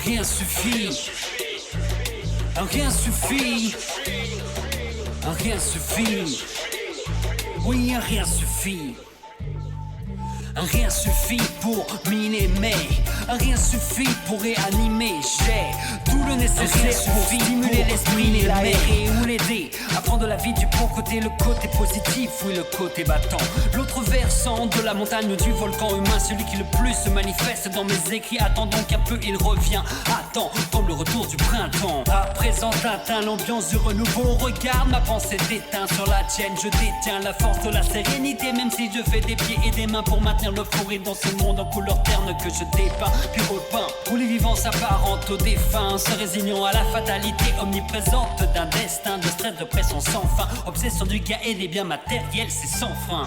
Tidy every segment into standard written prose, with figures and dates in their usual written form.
Rien suffit. Rien suffit. Rien suffit. Oui, rien suffit. Rien suffit pour miner, mais rien suffit pour réanimer. J'ai tout le nécessaire pour stimuler l'esprit, l'aérer ou l'aider à prendre la vie du bon côté, le côté positif, oui le côté battant. L'autre versant de la montagne ou du volcan humain, celui qui le plus se manifeste dans mes écrits. Attendons qu'un peu il revient, attends comme le retour du printemps. À présent Tintin, l'ambiance du renouveau. Regarde ma pensée déteint sur la tienne. Je détiens la force de la sérénité, même si je fais des pieds et des mains pour maintenir l'euphorie dans ce monde en couleur terne que je dépeins. Puis repeins où les vivants s'apparentent aux défunts, se résignant à la fatalité omniprésente d'un destin de stress, de pression sans fin. Obsession du gars et des biens matériels, c'est sans frein.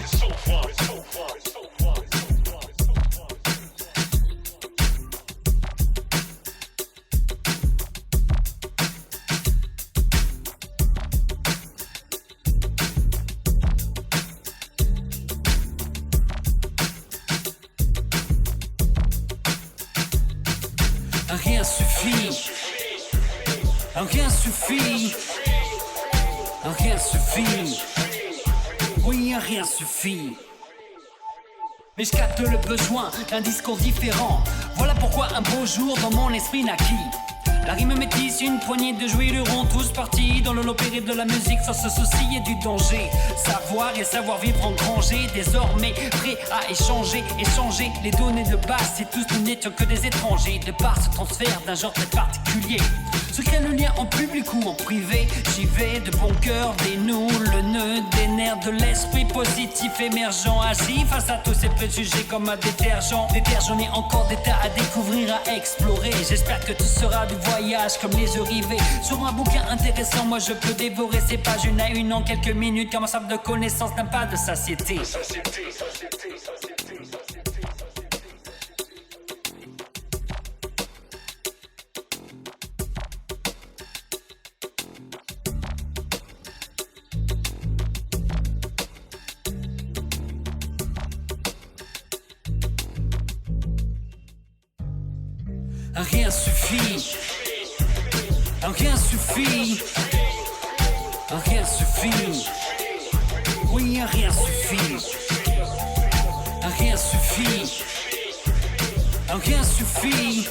Rien suffit. Rien suffit. Rien suffit. Oui, rien suffit. Mais je capte le besoin d'un discours différent. Voilà pourquoi un beau jour dans mon esprit naquit la rime métisse, une poignée de jouiront tous partis dans le lot périple de la musique sans se soucier du danger. Savoir et savoir vivre engrangé, désormais prêt à échanger les données de base. Si tous nous n'étions que des étrangers, de par ce transfert d'un genre très particulier. Se crée le lien en public ou en privé. J'y vais de bon cœur, dénoue le nœud des nerfs de l'esprit positif émergent. Agis face à tous ces préjugés comme un détergent. Détergent est encore des tas à découvrir, à explorer. J'espère que tu seras du voyage comme les yeux rivés sur un bouquin intéressant. Moi je peux dévorer ces pages une à une en quelques minutes, car ma soif de connaissance n'a pas de satiété. Rien suffit. Rien suffit. Rien suffit. Oui, rien suffit. Rien suffit. Rien suffit.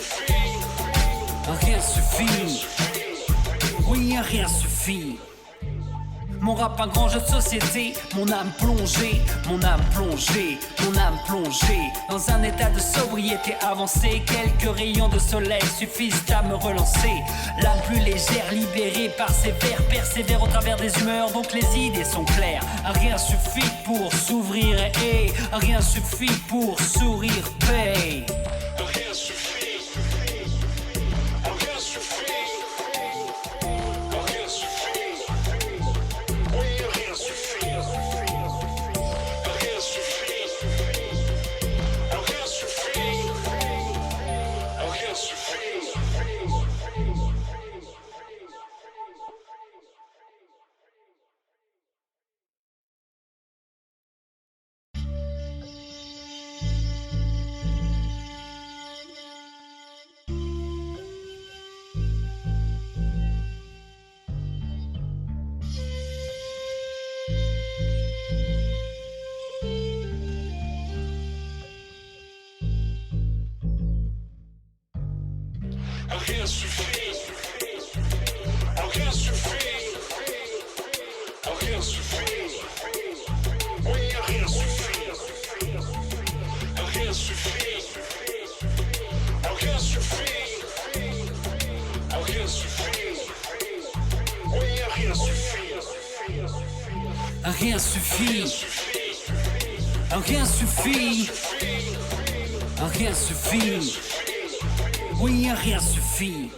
Rien suffit. Oui, rien suffit. Mon rap un grand jeu de société, mon âme plongée, mon âme plongée, mon âme plongée dans un état de sobriété avancée. Quelques rayons de soleil suffisent à me relancer. L'âme plus légère, libérée par ces vers, persévère au travers des humeurs, donc les idées sont claires. Rien suffit pour s'ouvrir et rien suffit pour sourire, paix. Rien suffit. Rien suffit. Rien suffit. Rien suffit. Oui, rien suffit. Rien suffit. Rien suffit. Rien suffit. Oui, rien suffit. Rien suffit. Rien suffit. Rien suffit. Oui, rien suffit.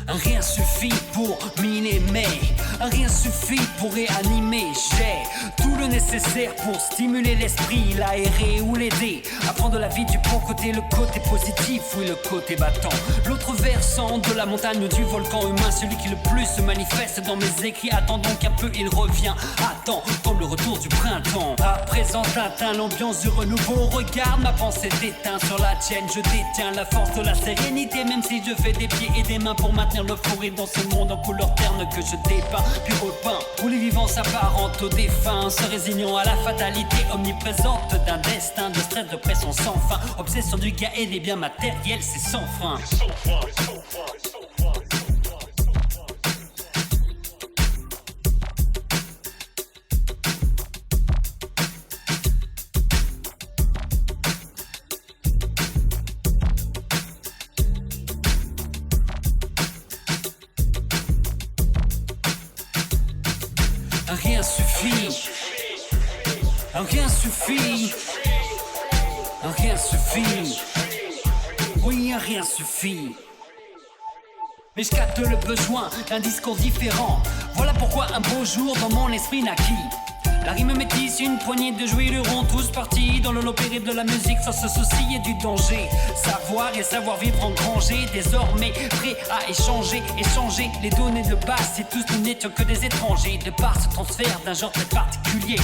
Rien suffit pour miner, mais rien suffit pour réanimer. J'ai tout le nécessaire pour stimuler l'esprit, l'aérer ou l'aider. Apprendre la vie du bon côté, le côté positif, oui le côté battant. L'autre versant de la montagne ou du volcan humain, celui qui le plus se manifeste dans mes écrits. Attends donc un peu, il revient. Attends, comme le retour du printemps. À présent Tintin, l'ambiance du renouveau. Regarde ma pensée déteinte sur la tienne. Je détiens la force de la sérénité, même si je fais des pieds et des mains pour maintenir l'euphorie dans ce monde en couleur terne que je dépeins. Puis repeins, où les vivants s'apparentent aux défunts, se résignant à la fatalité omniprésente d'un destin de stress, de pression sans fin. Obsession du gars et des biens matériels, c'est sans frein. Rien suffit, rien suffit, rien suffit, oui rien suffit. Mais je capte le besoin d'un discours différent. Voilà pourquoi un beau jour dans mon esprit naquit la rime métisse, une poignée de jouiront tous partis dans le lot périple de la musique sans se soucier du danger. Savoir et savoir-vivre engrangé, désormais prêt à échanger les données de base. Si tous nous n'étions que des étrangers, de par ce transfert d'un genre très particulier.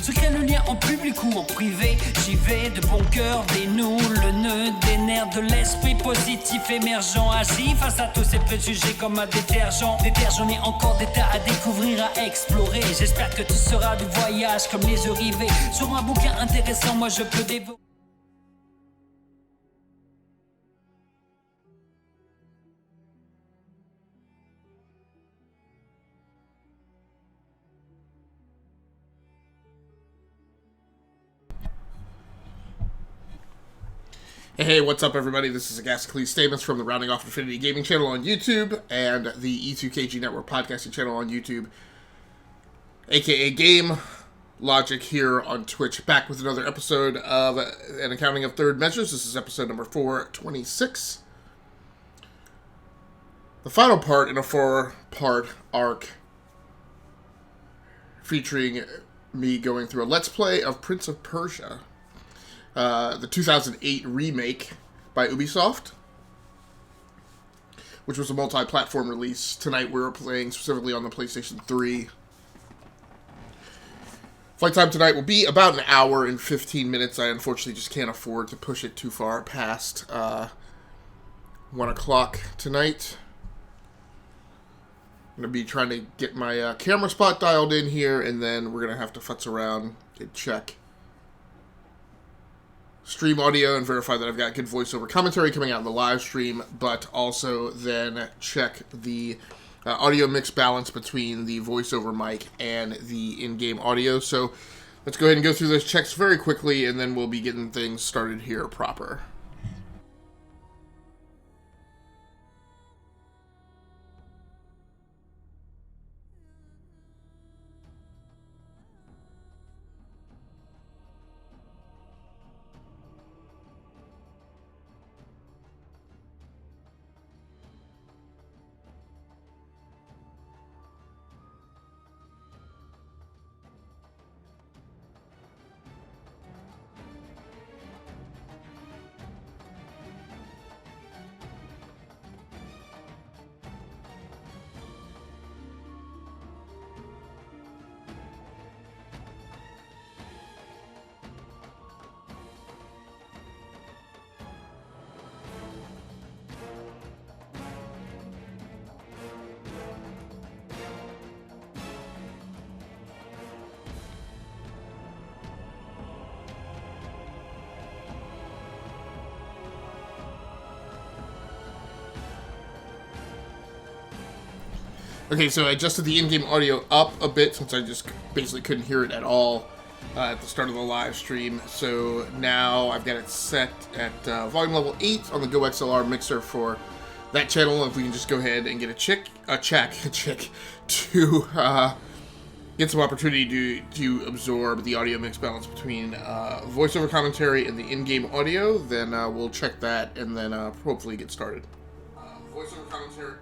Se crée le lien en public ou en privé. J'y vais de bon cœur, dénoue le nœud des nerfs de l'esprit positif émergent. Agis face à tous ces préjugés comme un détergent. J'en ai encore des tas à découvrir, à explorer. J'espère que tu seras du voyage comme les yeux rivés sur un bouquin intéressant, moi je peux dévorer. Hey, what's up everybody? This is Agasicles Statements from the Rounding Off Infinity Gaming channel on YouTube and the E2KG Network podcasting channel on YouTube, aka Game Logic here on Twitch, back with another episode of An Accounting of Third Measures. This is episode number 426. The final part in a 4-part arc featuring me going through a Let's Play of Prince of Persia. The 2008 remake by Ubisoft, which was a multi-platform release. Tonight we're playing specifically on the PlayStation 3. Flight time tonight will be about an hour and 15 minutes. I unfortunately just can't afford to push it too far past 1 o'clock tonight. I'm going to be trying to get my camera spot dialed in here, and then we're going to have to futz around and check stream audio and verify that I've got good voiceover commentary coming out in the live stream, but also then check the audio mix balance between the voiceover mic and the in-game audio. So let's go ahead and go through those checks very quickly, and then we'll be getting things started here proper. Okay, so I adjusted the in-game audio up a bit since I just basically couldn't hear it at all at the start of the live stream. So now I've got it set at volume level 8 on the Go XLR mixer for that channel. If we can just go ahead and get a check to get some opportunity to absorb the audio mix balance between voiceover commentary and the in-game audio, then we'll check that and then hopefully get started. Voiceover commentary.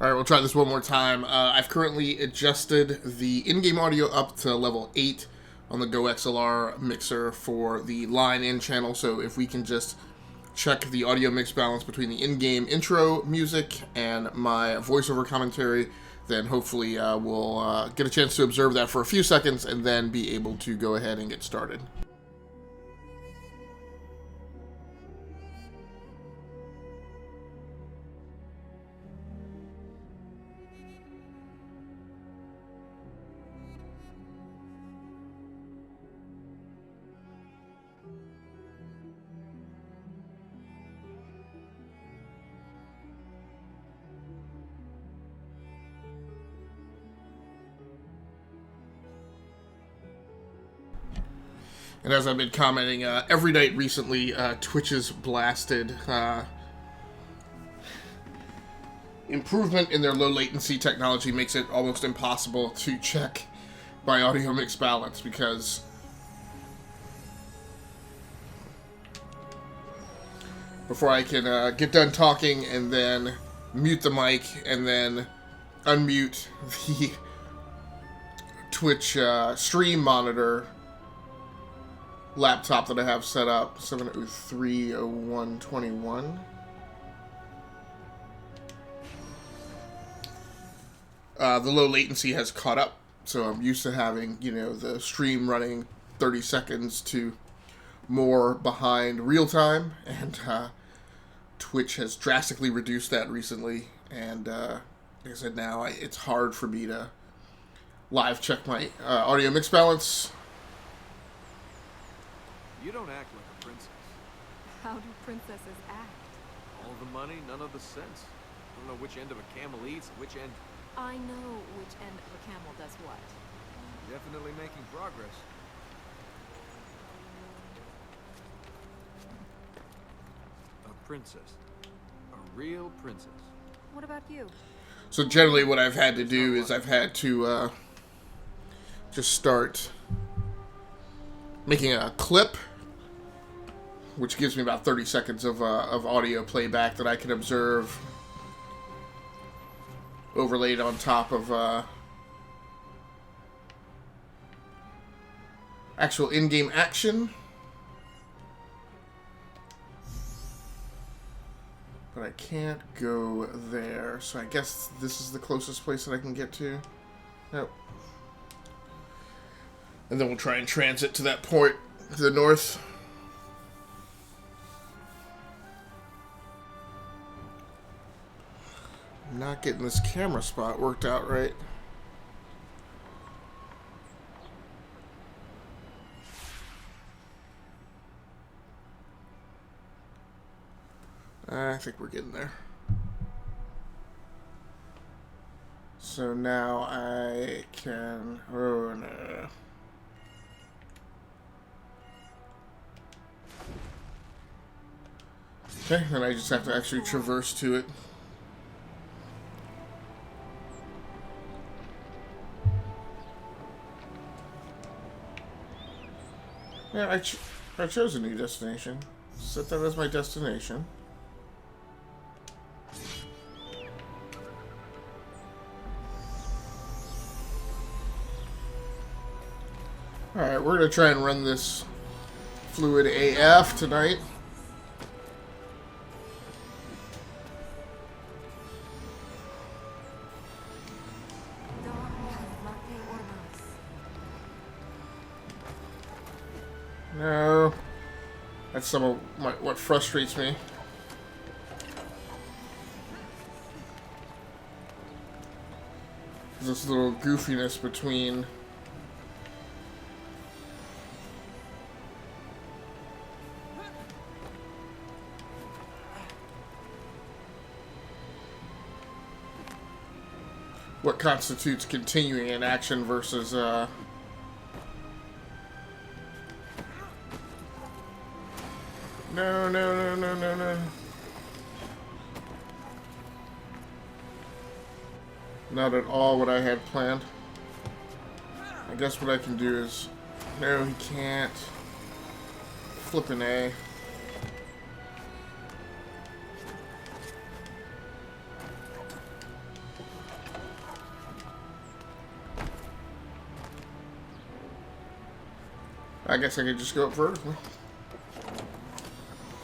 Alright, we'll try this one more time. I've currently adjusted the in-game audio up to level 8 on the Go XLR mixer for the line-in channel, so if we can just check the audio mix balance between the in-game intro music and my voiceover commentary, then hopefully we'll get a chance to observe that for a few seconds and then be able to go ahead and get started. And as I've been commenting every night recently, Twitch's blasted improvement in their low latency technology makes it almost impossible to check my audio mix balance, because before I can get done talking and then mute the mic and then unmute the Twitch stream monitor laptop that I have set up, 7030121. The low latency latency has caught up, so I'm used to having, you know, the stream running 30 seconds to more behind real time, and Twitch has drastically reduced that recently, and like I said, now it's hard for me to live check my audio mix balance. You don't act like a princess. How do princesses act? All the money, none of the sense. Don't know which end of a camel eats and which end. I know which end of a camel does what. Definitely making progress. A princess. A real princess. What about you? So generally what I've had to do is I've had to just start making a clip, which gives me about 30 seconds of audio playback that I can observe, overlaid on top of actual in-game action. But I can't go there, so I guess this is the closest place that I can get to. Nope. And then we'll try and transit to that point to the north. I'm not getting this camera spot worked out right. I think we're getting there. So now I can... Oh, no. Okay, then I just have to actually traverse to it. Yeah, I chose a new destination. Set that as my destination. Alright, we're going to try and run this fluid AF tonight. No. That's some of what frustrates me. This little goofiness between what constitutes continuing an action versus No. Not at all what I had planned. I guess what I can do is... No, he can't. Flippin' A. I guess I could just go up vertically.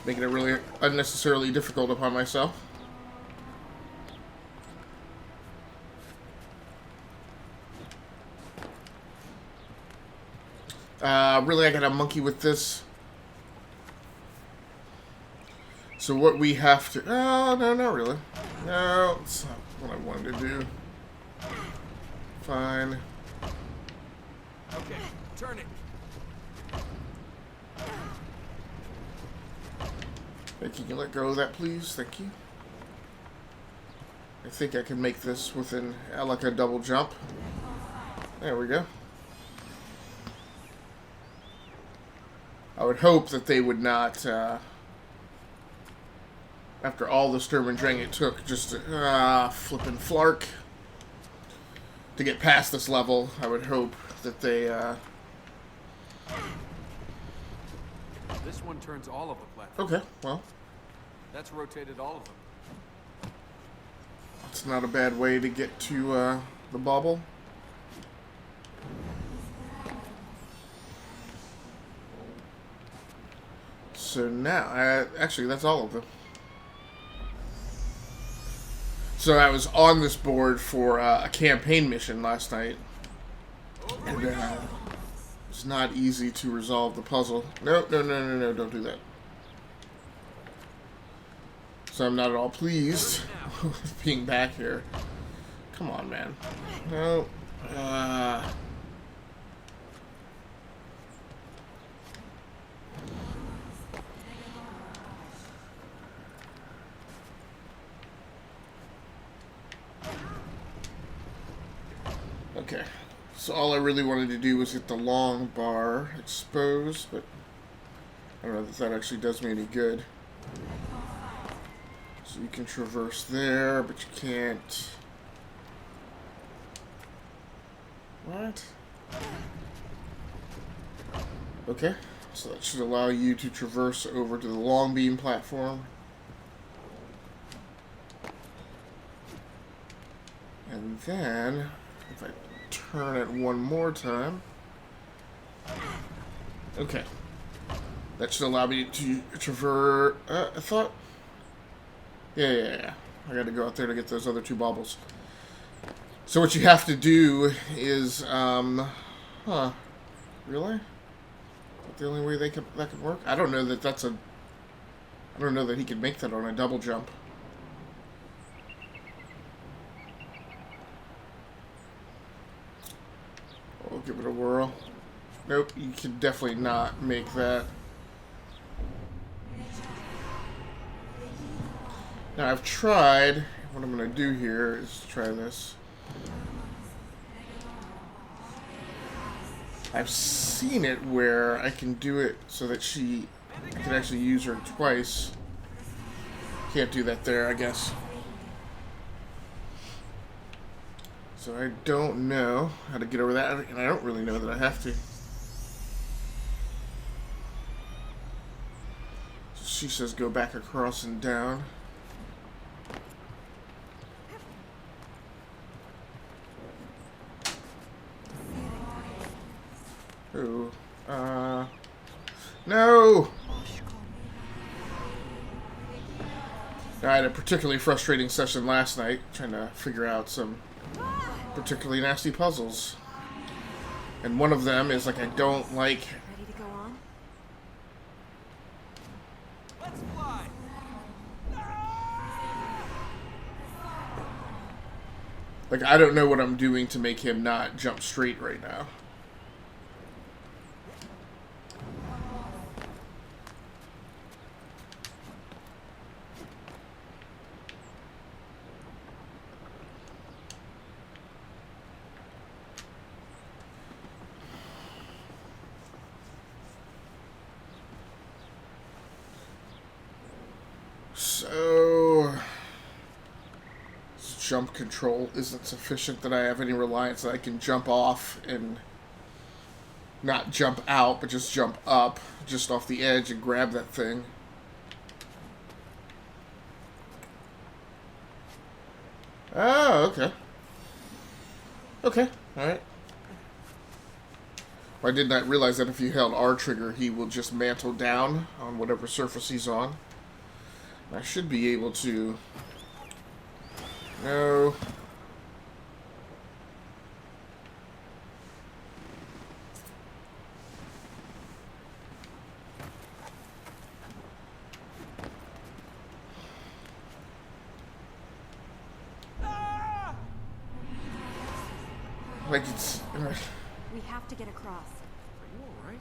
Making it really unnecessarily difficult upon myself. Really, I gotta monkey with this. So what we have to... Oh, no, not really. No, it's not what I wanted to do. Fine. Okay, turn it. Hey, can you let go of that, please? Thank you. I think I can make this within, like a double jump. There we go. I would hope that they would not, after all the Sturm and Drang it took just to, flippin' flark to get past this level, I would hope that they, This one turns all of the platforms. Okay, well, That's rotated all of them. it's not a bad way to get to, the bauble. So now, actually, that's all of them. So I was on this board for a campaign mission last night, and it was not easy to resolve the puzzle. No, no, no, no, no, don't do that. So I'm not at all pleased with being back here. Come on, man. No. Okay, so all I really wanted to do was get the long bar exposed, but I don't know if that actually does me any good. So you can traverse there, but you can't. What? Okay, so that should allow you to traverse over to the long beam platform. And then, if I turn it one more time. Okay. That should allow me to traverse. I thought. Yeah. I gotta go out there to get those other two baubles. So what you have to do is, really? Is that the only way that could work? I don't know that that's a. I don't know that he could make that on a double jump. We'll give it a whirl. Nope, you can definitely not make that. Now I've tried. What I'm going to do here is try this. I've seen it where I can do it so that I can actually use her twice. Can't do that there, I guess. So I don't know how to get over that, and I don't really know that I have to. So she says go back across and down. Oh, no! I had a particularly frustrating session last night, trying to figure out some particularly nasty puzzles. And one of them is like I don't like. Ready to go on? Let's fly. Like I don't know what I'm doing to make him not jump straight right now. So, jump control isn't sufficient that I have any reliance that I can jump off and not jump out, but just jump up just off the edge and grab that thing. Oh, okay. Okay, alright. I did not realize that if you held R trigger, he will just mantle down on whatever surface he's on. I should be able to... No. Like it's... We have to get across. Are you alright?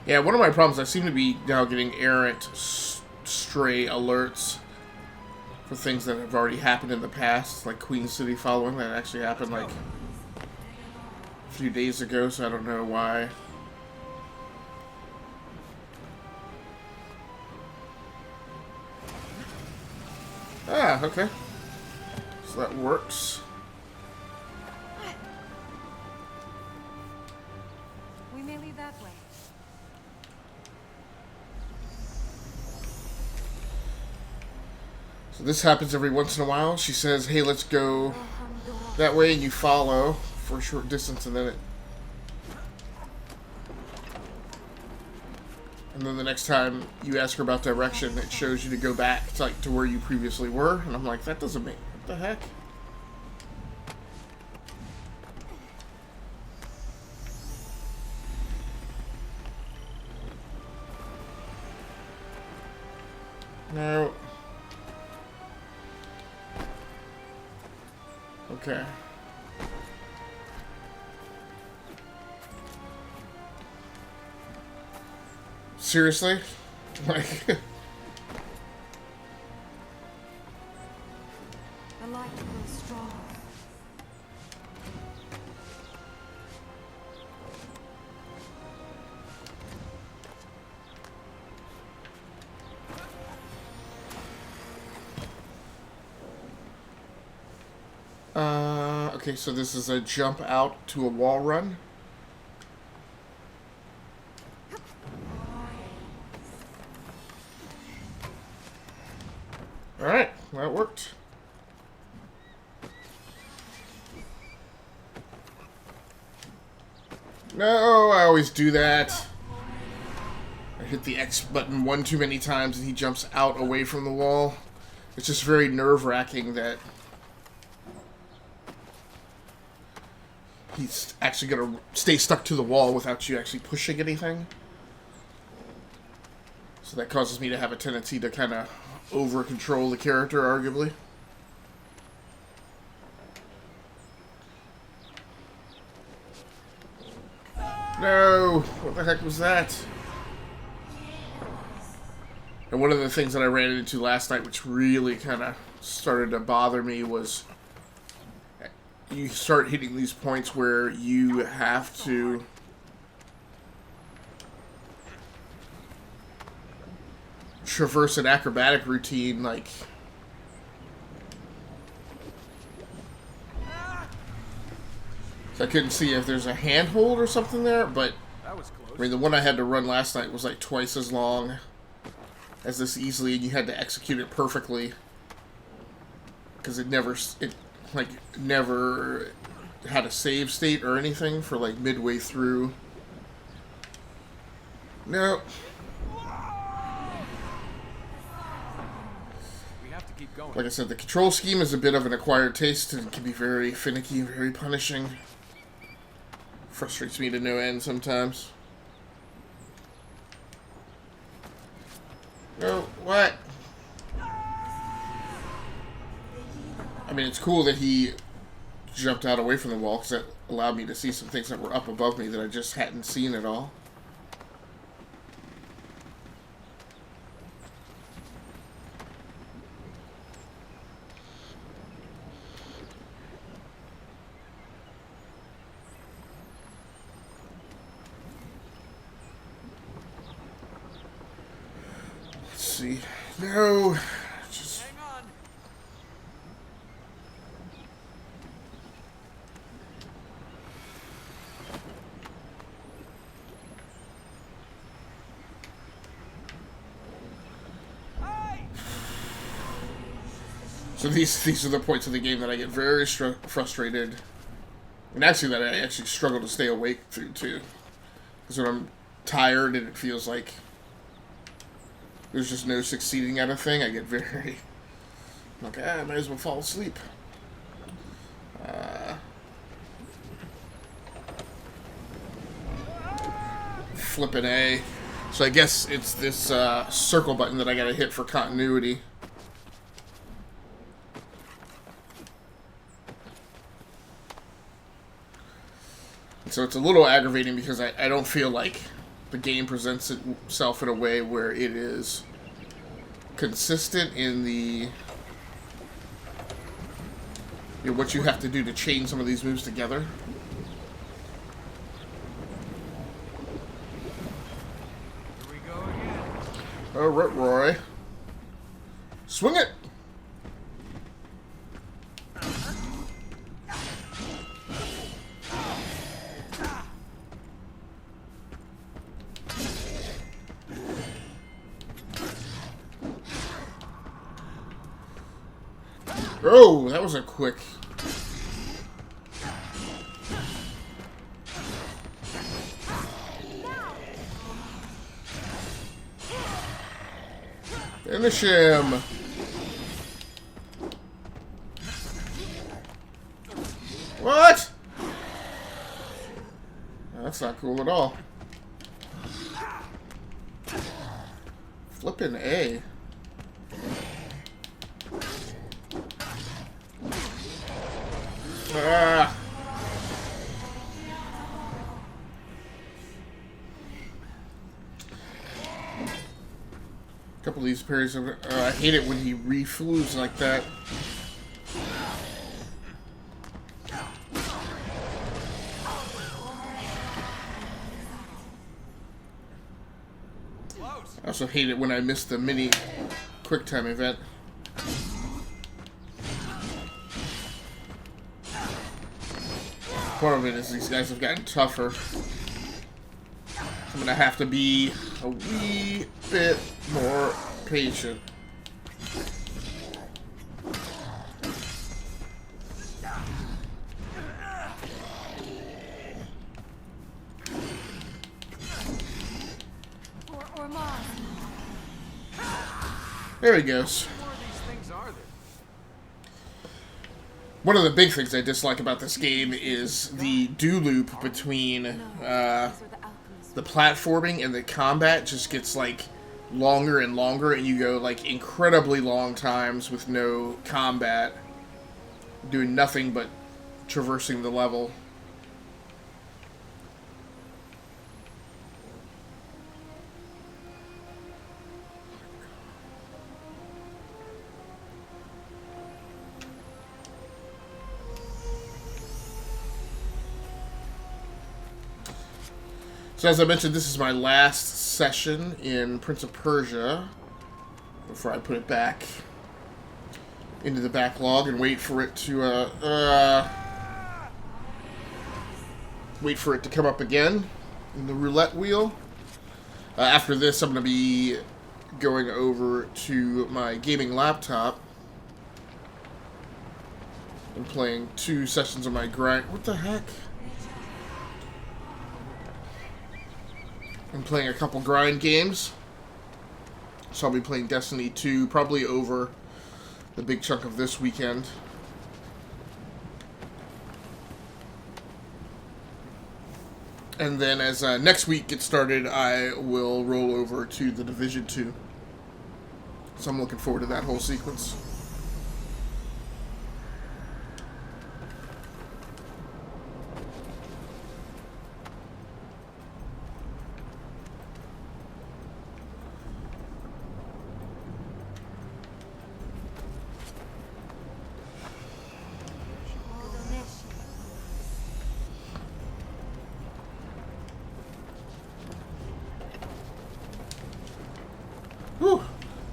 Yeah, one of my problems, I seem to be now getting errant stray alerts for things that have already happened in the past, like Queen City following. That actually happened like a few days ago, so I don't know why. Ah, okay. So that works. We may lead that way. So this happens every once in a while. She says, hey, let's go that way, and you follow for a short distance, and then it... And then the next time you ask her about direction, it shows you to go back to, like, to where you previously were. And I'm like, that doesn't make... What the heck? No. Okay. Seriously? Like... The light grows stronger. Okay, so this is a jump out to a wall run. Alright, that worked. No, I always do that. I hit the X button one too many times and he jumps out away from the wall. It's just very nerve-wracking that he's actually going to stay stuck to the wall without you actually pushing anything. So that causes me to have a tendency to kind of over-control the character, arguably. No! What the heck was that? And one of the things that I ran into last night, which really kind of started to bother me, was you start hitting these points where you have to traverse an acrobatic routine, like... So I couldn't see if there's a handhold or something there, but... That was close. I mean, the one I had to run last night was like twice as long as this easily, and you had to execute it perfectly. Because it never had a save state or anything for like midway through. No. We have to keep going. Like I said, the control scheme is a bit of an acquired taste and can be very finicky and very punishing. Frustrates me to no end sometimes. No, what? I mean, it's cool that he jumped out away from the wall because that allowed me to see some things that were up above me that I just hadn't seen at all. see. No. Just... Hang on. So these are the points of the game that I get very frustrated. And actually that I actually struggle to stay awake through, too. Because when I'm tired and it feels like there's just no succeeding at a thing, I get very... I'm like, I might as well fall asleep. Flippin' A. So I guess it's this circle button that I gotta hit for continuity. So it's a little aggravating because I don't feel like the game presents itself in a way where it is consistent in the what you have to do to chain some of these moves together. Here we go again. All right, Roy. Swing it! Oh, that was a quick... Finish him! What? That's not cool at all. Flippin' A. Ah. A couple of these parries, I hate it when he reflues like that. I also hate it when I miss the mini quick time event. Part of it is these guys have gotten tougher. I'm gonna have to be a wee bit more patient. Or Mom. There he goes. How many more of these things are there? One of the big things I dislike about this game is the do loop between the platforming and the combat just gets like longer and longer, and you go like incredibly long times with no combat, doing nothing but traversing the level. So as I mentioned, this is my last session in Prince of Persia before I put it back into the backlog and wait for it to come up again in the roulette wheel. After this, I'm going to be going over to my gaming laptop and playing 2 sessions of my grind. What the heck? I'm playing a couple grind games. So I'll be playing Destiny 2 probably over the big chunk of this weekend. And then as next week gets started, I will roll over to the Division 2. So I'm looking forward to that whole sequence.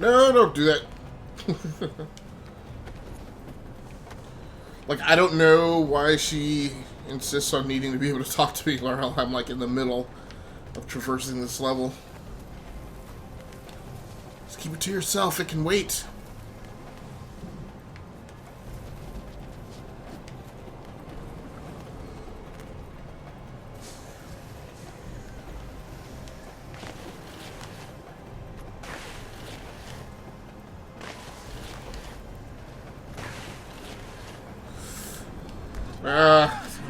No, don't do that. Like, I don't know why she insists on needing to be able to talk to me while I'm, like, in the middle of traversing this level. Just keep it to yourself. It can wait.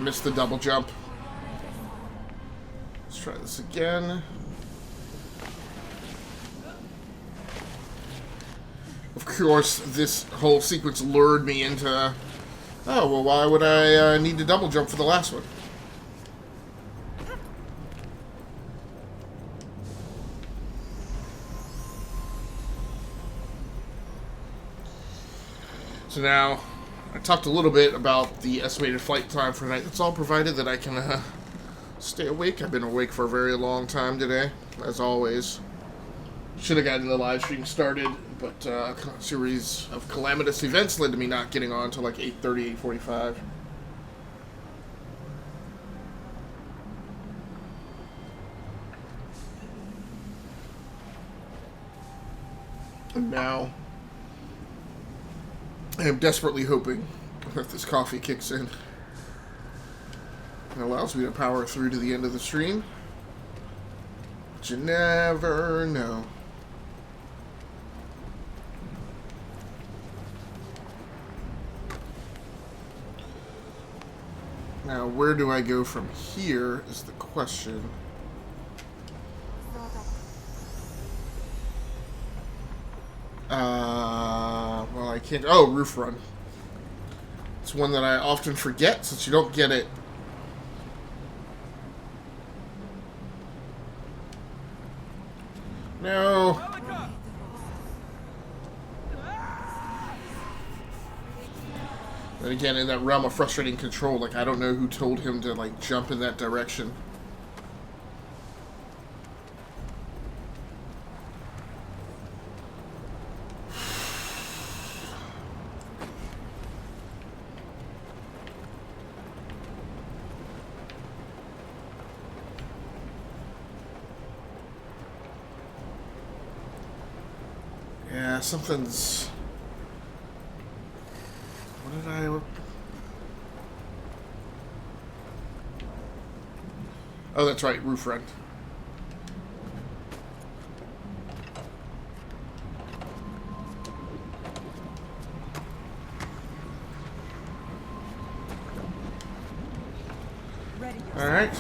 Missed the double jump. Let's try this again. Of course, this whole sequence lured me into, oh, well, why would I need to double jump for the last one? So now, I talked a little bit about the estimated flight time for tonight. That's all provided that I can stay awake. I've been awake for a very long time today, as always. Should have gotten the live stream started, but a series of calamitous events led to me not getting on until like 8:30, 8:45. And now, I am desperately hoping that this coffee kicks in and allows me to power through to the end of the stream. But you never know. Now, where do I go from here is the question. Well, I can't. Oh, roof run. It's one that I often forget since you don't get it. No. And again, in that realm of frustrating control, like, I don't know who told him to, like, jump in that direction. Yeah, something's... What did I... Oh, that's right, roof run. All right.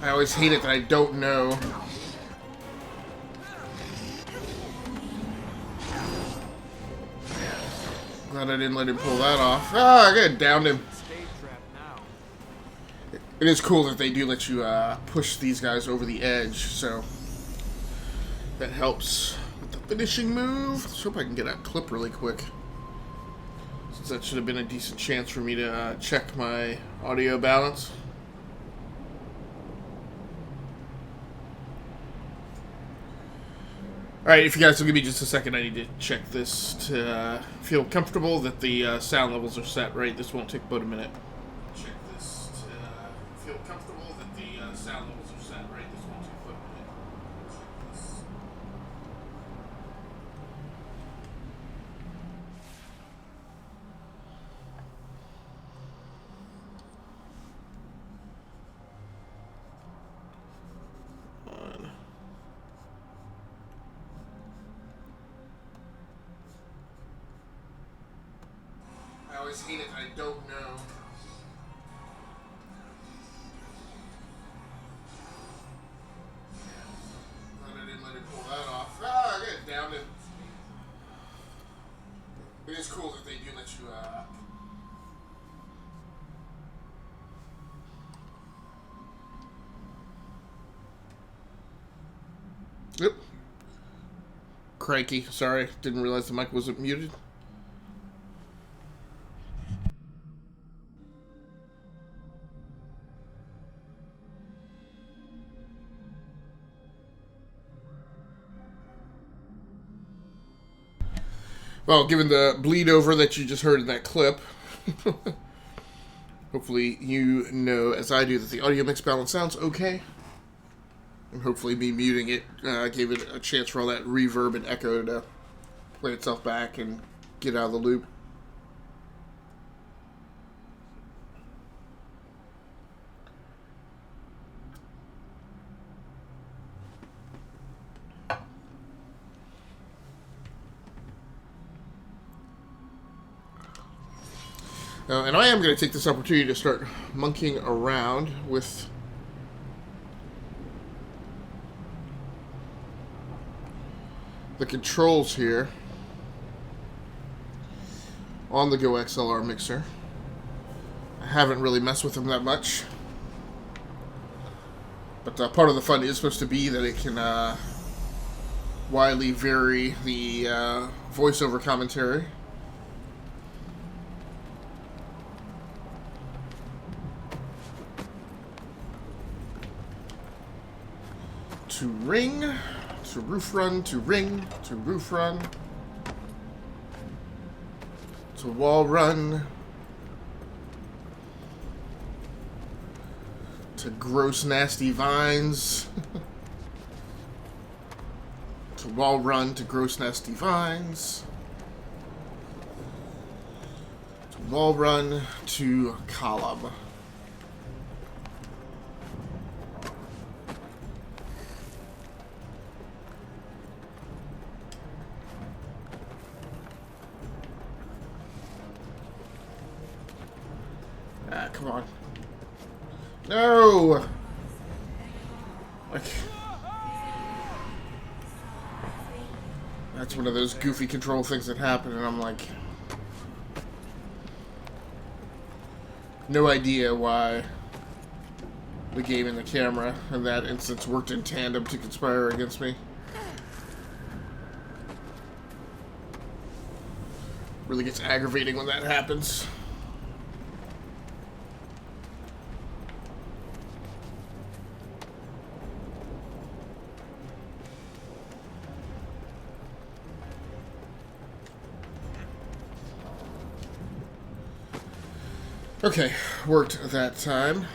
I always hate it that I don't know. Glad I didn't let him pull that off. Ah, I downed him. It is cool that they do let you push these guys over the edge, so that helps with the finishing move. Let's hope I can get a clip really quick, since that should have been a decent chance for me to check my audio balance. Alright, if you guys will give me just a second, I need to check this to feel comfortable that the sound levels are set right. This won't take about a minute. Check this to feel comfortable that the sound levels are set right. This won't take about a minute. I always hate it that I don't know. Glad I didn't let him pull that off. Ah, I got downed it. Yep. Cranky. Sorry. Didn't realize the mic wasn't muted. Well, given the bleed over that you just heard in that clip, hopefully you know, as I do, that the audio mix balance sounds okay. And hopefully me muting it gave it a chance for all that reverb and echo to play itself back and get out of the loop. And I am going to take this opportunity to start monkeying around with the controls here on the Go XLR mixer. I haven't really messed with them that much, but part of the fun is supposed to be that it can widely vary the voiceover commentary. To ring, to roof run, to ring, to roof run, to wall run, to gross nasty vines, to wall run, to gross nasty vines, to wall run, to column. Ah, come on. No! Like, that's one of those goofy control things that happen, and I'm like, no idea why the game and the camera in that instance worked in tandem to conspire against me. Really gets aggravating when that happens. Okay, worked that time.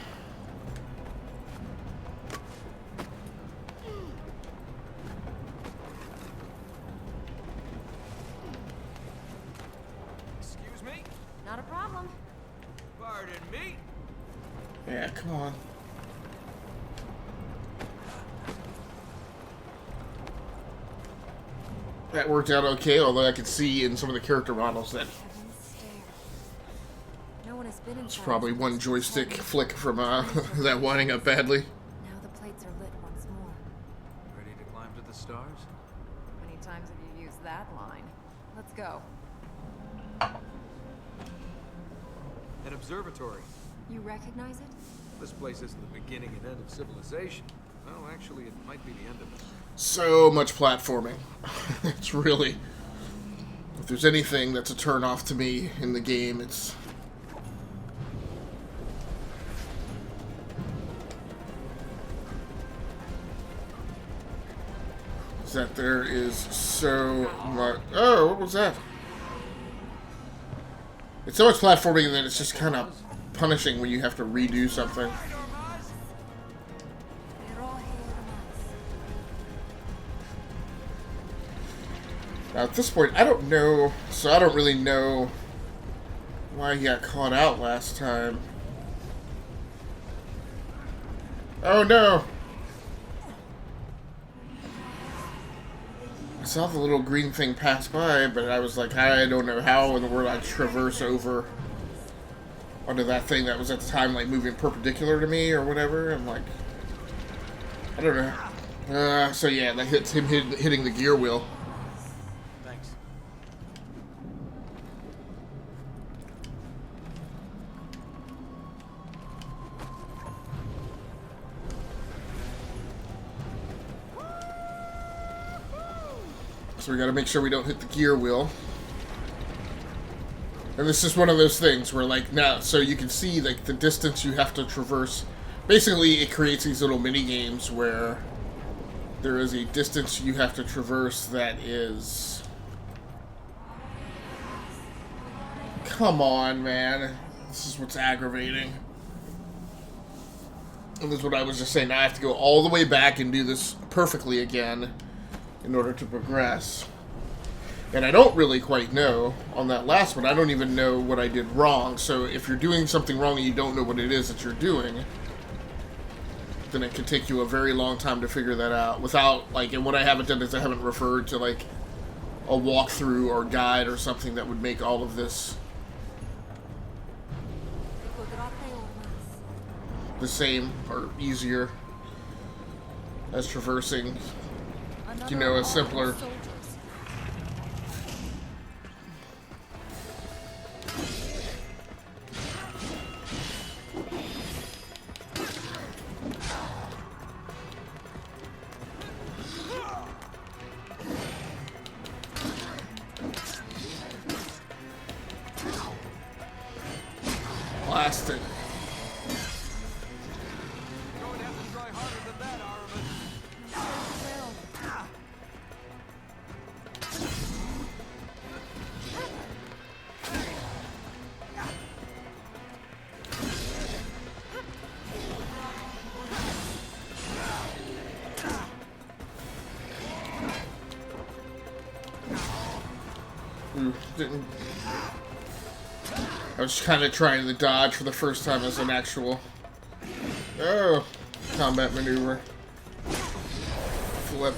Excuse me? Not a problem. Pardon me? Yeah, come on. That worked out okay, although I could see in some of the character models that Heaven's stair. No one has been inside. it's probably one joystick flick from that winding up badly. Now the plates are lit once more. Ready to climb to the stars? How many times have you used that line? Let's go. An observatory. You recognize it? This place isn't the beginning and end of civilization. Well, actually, it might be the end of it. So much platforming. It's really, if there's anything that's a turn off to me in the game, it's that there is so much. Oh, what was that? It's so much platforming that it's just kind of punishing when you have to redo something. Now, at this point, I don't know, so I don't really know why he got caught out last time. Oh no! I saw the little green thing pass by, but I was like, I don't know how in the world I'd traverse over onto that thing that was at the time like moving perpendicular to me or whatever. I'm like, I don't know. So yeah, that hits him hitting the gear wheel. Thanks. So we gotta make sure we don't hit the gear wheel. And this is one of those things where, like, now, so you can see, like, the distance you have to traverse. Basically, it creates these little mini games where there is a distance you have to traverse that is... Come on, man. This is what's aggravating. And this is what I was just saying. Now I have to go all the way back and do this perfectly again in order to progress. And I don't really quite know on that last one. I don't even know what I did wrong. So if you're doing something wrong and you don't know what it is that you're doing, then it can take you a very long time to figure that out without, like, and what I haven't done is I haven't referred to, like, a walkthrough or guide or something that would make all of this the same or easier as traversing, you know, as simpler. Blasted. Didn't. I was kind of trying to dodge for the first time as an actual combat maneuver. Flip.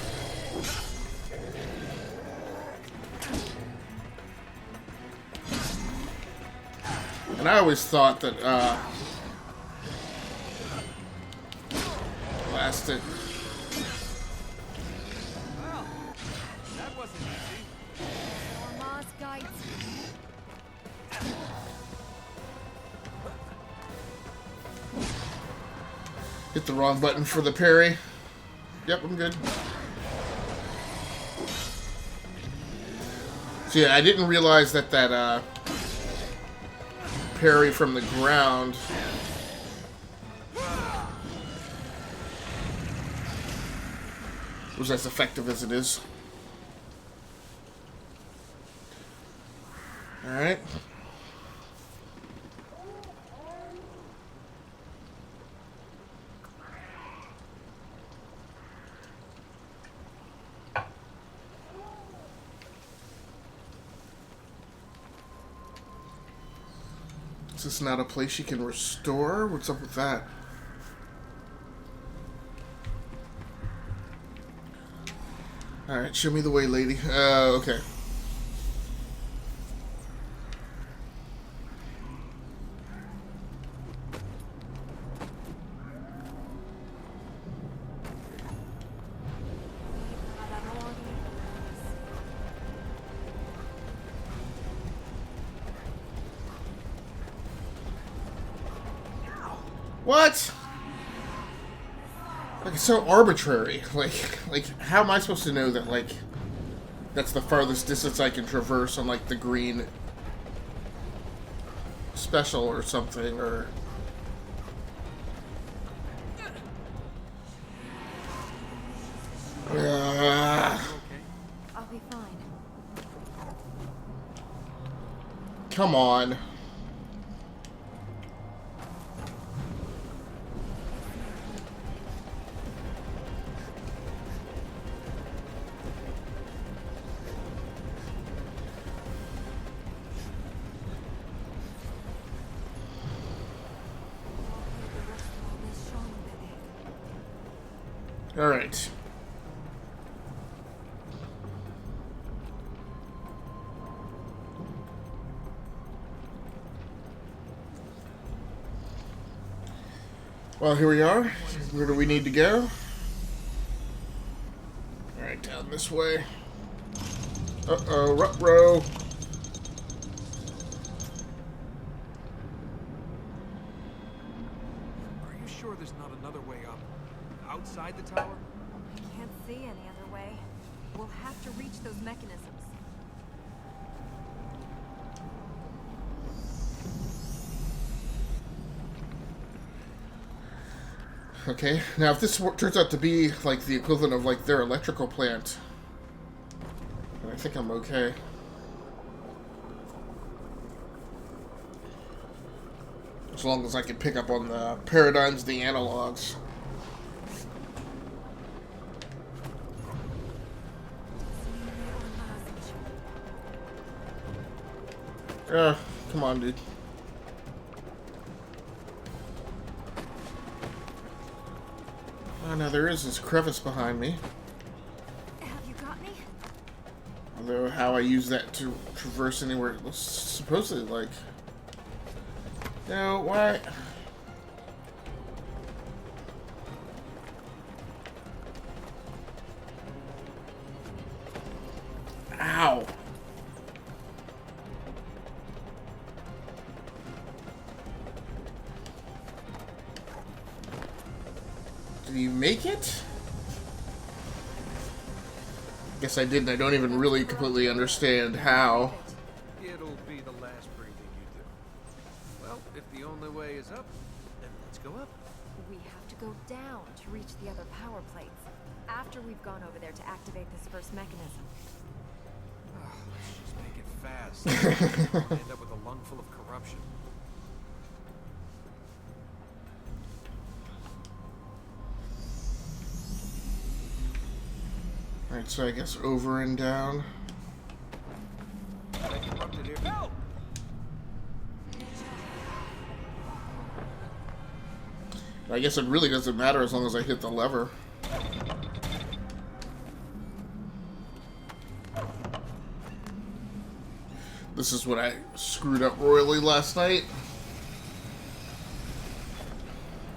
And I always thought that blasted. Hit the wrong button for the parry. Yep, I'm good. So yeah, I didn't realize that parry from the ground was as effective as it is. Alright. Is this not a place you can restore? What's up with that? Alright, show me the way, lady. Okay. What? Like, it's so arbitrary. Like, how am I supposed to know that, like, that's the farthest distance I can traverse on, like, the green special or something, or... I'll be fine. Come on. All right. Well, here we are. Where do we need to go? All right, down this way. Uh-oh, ruh-roh. Are you sure there's not another way up? Outside the tower? Can't see any other way. We'll have to reach those mechanisms. Okay, now if this turns out to be like the equivalent of like their electrical plant, then I think I'm okay. As long as I can pick up on the paradigms, the analogs. Come on, dude. Oh, now there is this crevice behind me. Have you got me? Although how I use that to traverse anywhere, it was supposedly like... No, why? Ow. Did you make it? Guess I didn't. I don't even really completely understand how. It'll be the last breathing you do. Well, if the only way is up, then let's go up. We have to go down to reach the other power plates. After we've gone over there to activate this first mechanism. Let's just make it fast. We'll end up with a lung full of corruption. Alright, so I guess over and down. Help! I guess it really doesn't matter as long as I hit the lever. This is what I screwed up royally last night.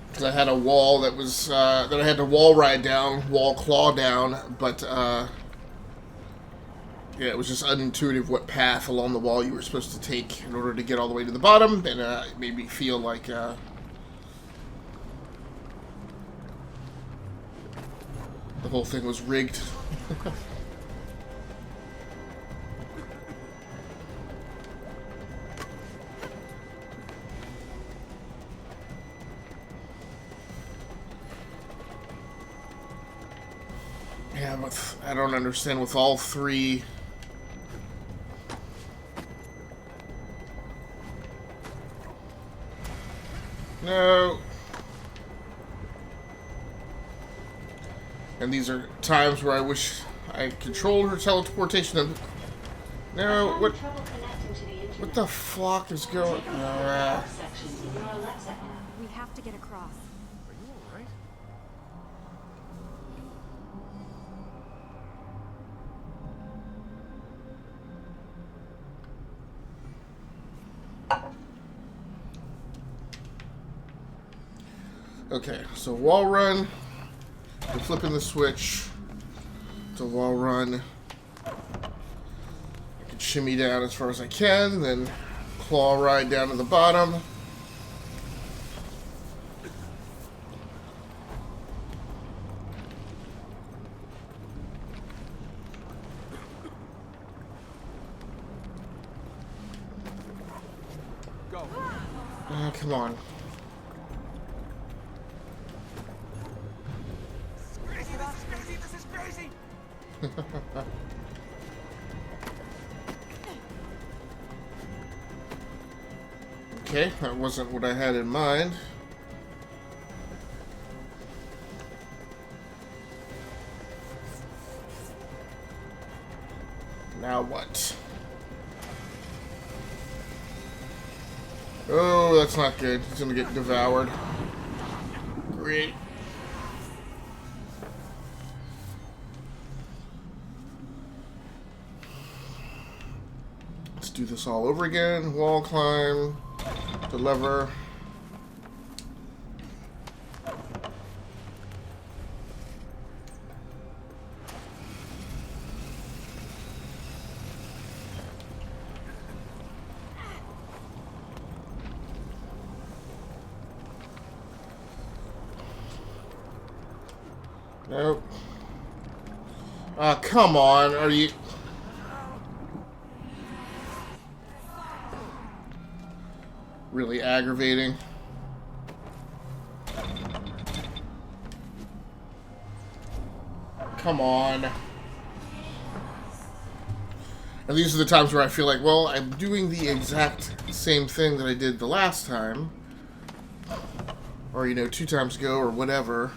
Because I had a wall that was, that I had to wall ride down, wall claw down, but, yeah, it was just unintuitive what path along the wall you were supposed to take in order to get all the way to the bottom, and it made me feel like, the whole thing was rigged. Yeah, but I don't understand with all three. No. And these are times where I wish I controlled her teleportation. And no, what the flock is going? We have to get across. Are you alright? Okay, so wall run. We're flipping the switch to wall run. I can shimmy down as far as I can, then claw ride down to the bottom. Go. Come on. This is crazy! Okay, that wasn't what I had in mind. Now what? Oh, that's not good. He's gonna get devoured. Great. Let's do this all over again. Wall climb. The lever. Nope. Come on, are you... Really aggravating. Come on. And these are the times where I feel like, well, I'm doing the exact same thing that I did the last time. Or, you know, 2 times ago, or whatever.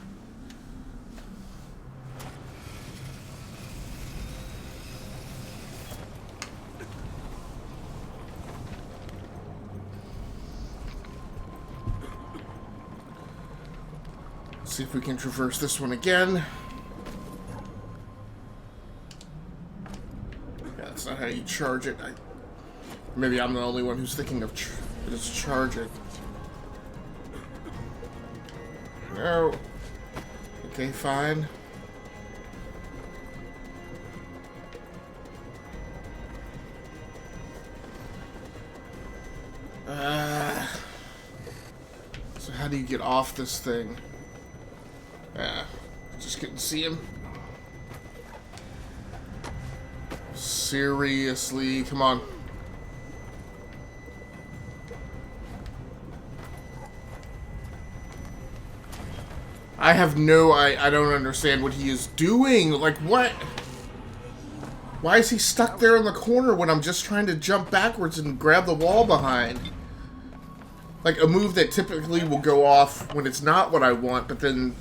Let's see if we can traverse this one again. That's not how you charge it. Maybe I'm the only one who's thinking of just charge it. No. Okay, fine. So how do you get off this thing? Just couldn't see him. Seriously, come on. I have no... I don't understand what he is doing. Like, what? Why is he stuck there in the corner when I'm just trying to jump backwards and grab the wall behind? Like, a move that typically will go off when it's not what I want, but then...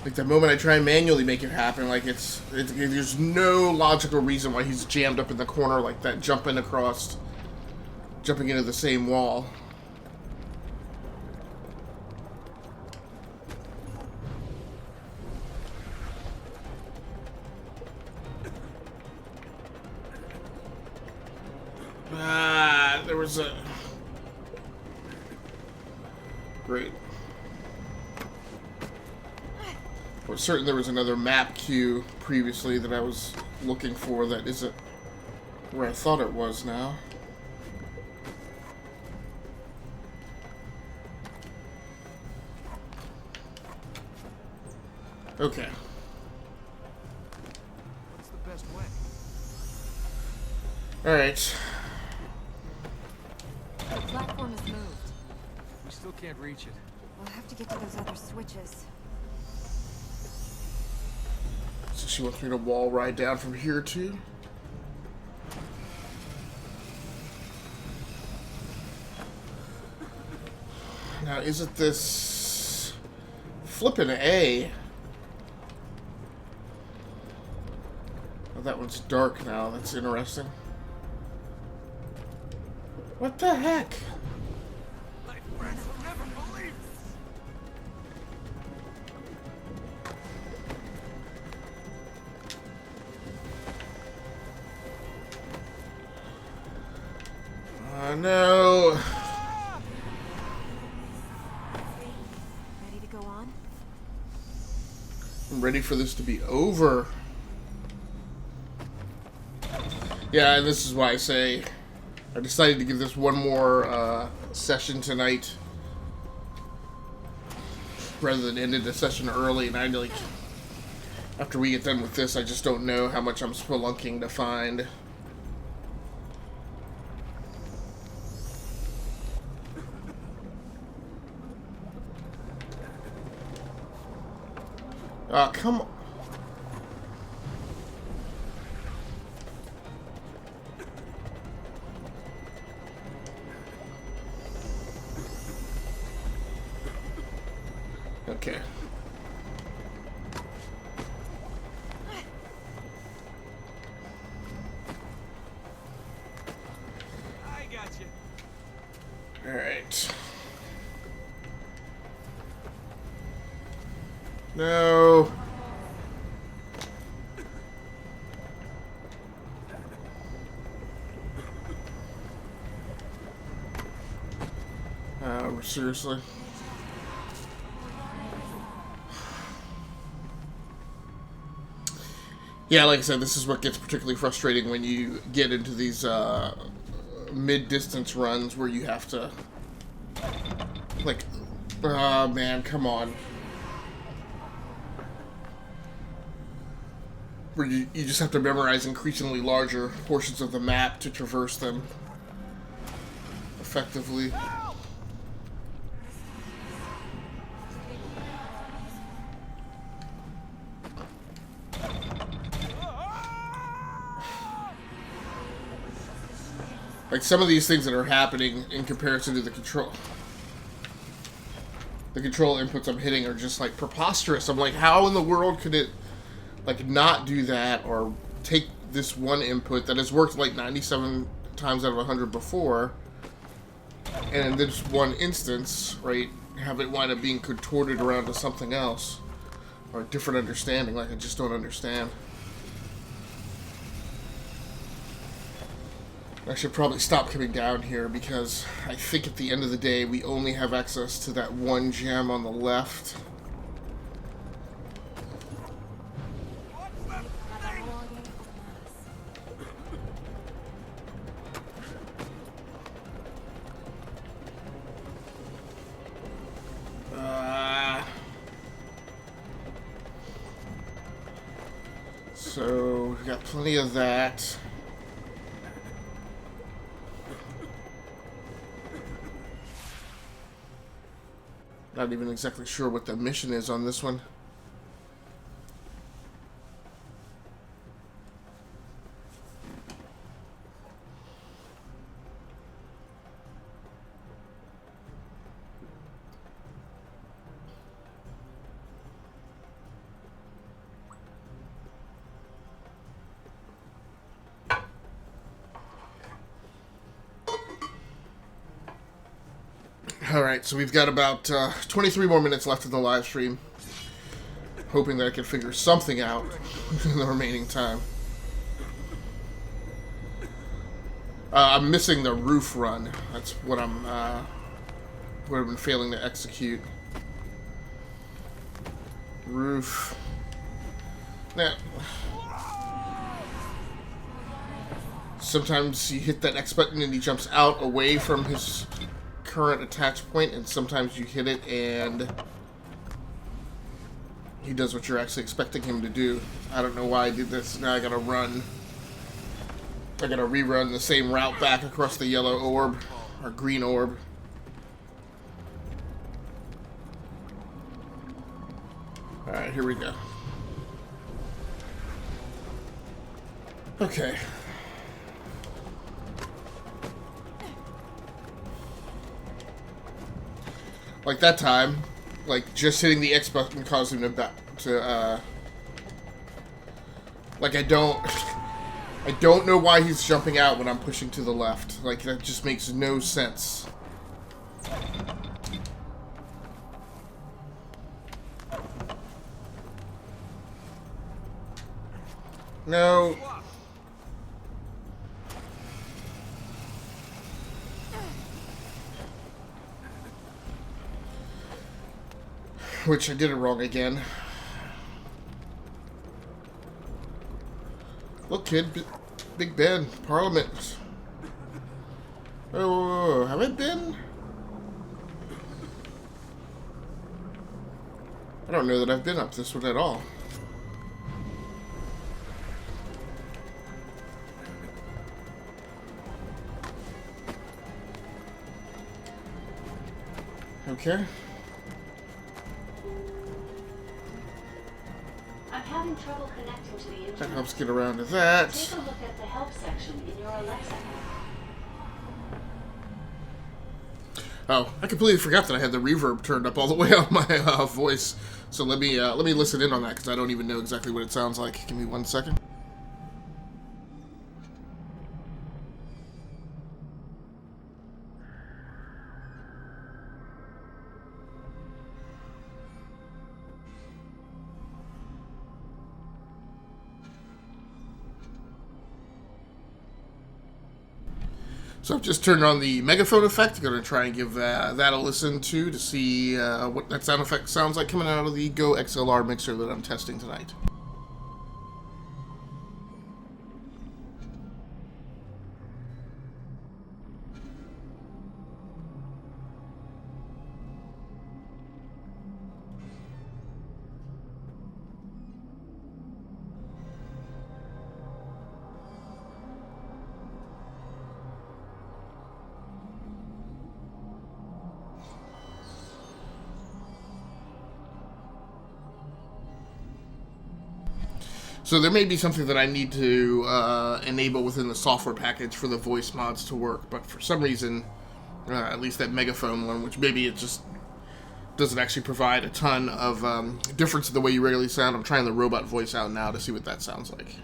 like, the moment I try and manually make it happen, like, there's no logical reason why he's jammed up in the corner like that, jumping into the same wall. There was a... Great. Well, certain there was another map queue previously that I was looking for that isn't where I thought it was now. Okay. What's the best way? Alright. The platform is moved. We still can't reach it. We'll have to get to those other switches. So she wants me to wall ride down from here too? Now, isn't this flippin' A? Oh, that one's dark now. That's interesting. What the heck? My friends will never believe No. Ready to go on? I'm ready for this to be over. Yeah, and this is why I say I decided to give this one more session tonight rather than ended the session early. And I like, after we get done with this, I just don't know how much I'm spelunking to find. Come on. Okay. I got you. All right. No. Seriously. Yeah, like I said, this is what gets particularly frustrating when you get into these mid-distance runs where you have to, like, oh man, come on. where you just have to memorize increasingly larger portions of the map to traverse them effectively. Like, some of these things that are happening in comparison to the control inputs I'm hitting are just, like, preposterous. I'm like, how in the world could it, like, not do that, or take this one input that has worked, like, 97 times out of 100 before, and in this one instance, right, have it wind up being contorted around to something else, or a different understanding. Like, I just don't understand. I should probably stop coming down here, because I think at the end of the day we only have access to that one gem on the left. So we got plenty of that. Not even exactly sure what the mission is on this one. Alright, so we've got about 23 more minutes left of the live stream. Hoping that I can figure something out in the remaining time. I'm missing the roof run. That's what I've been failing to execute. Roof. Now, sometimes you hit that X button and he jumps out away from his current attach point, and sometimes you hit it and he does what you're actually expecting him to do. I don't know why I did this. Now I gotta run. I gotta rerun the same route back across the yellow orb, or green orb. Alright, here we go. Okay. Like that time, like just hitting the X button caused him to like I don't know why he's jumping out when I'm pushing to the left. Like, that just makes no sense. No. Which I did it wrong again. Look, kid. Big Ben. Parliament. Oh, have I been? I don't know that I've been up this one at all. Okay. I'm having trouble connecting to the internet. That helps get around to that. Take a look at the help section in your Alexa app. Oh, I completely forgot that I had the reverb turned up all the way on my voice. So let me listen in on that, because I don't even know exactly what it sounds like. Give me 1 second. So I've just turned on the megaphone effect. I'm going to try and give that a listen to see what that sound effect sounds like coming out of the Go XLR mixer that I'm testing tonight. So there may be something that I need to enable within the software package for the voice mods to work, but for some reason, at least that megaphone one, which maybe it just doesn't actually provide a ton of difference in the way you regularly sound. I'm trying the robot voice out now to see what that sounds like.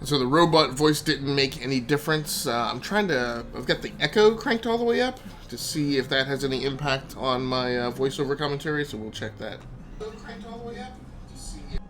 So the robot voice didn't make any difference. I've got the echo cranked all the way up to see if that has any impact on my voiceover commentary, so we'll check that. Cranked all the way up to see if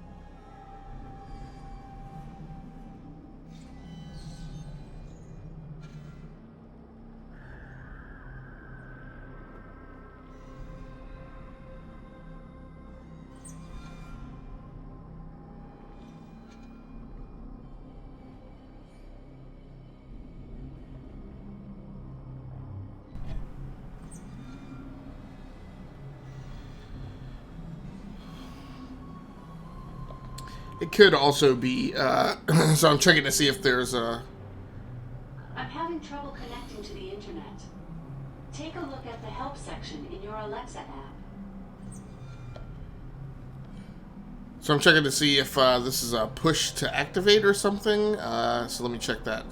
it could also be, so I'm checking to see if there's a... I'm having trouble connecting to the internet. Take a look at the help section in your Alexa app. So I'm checking to see if this is a push to activate or something, so let me check that.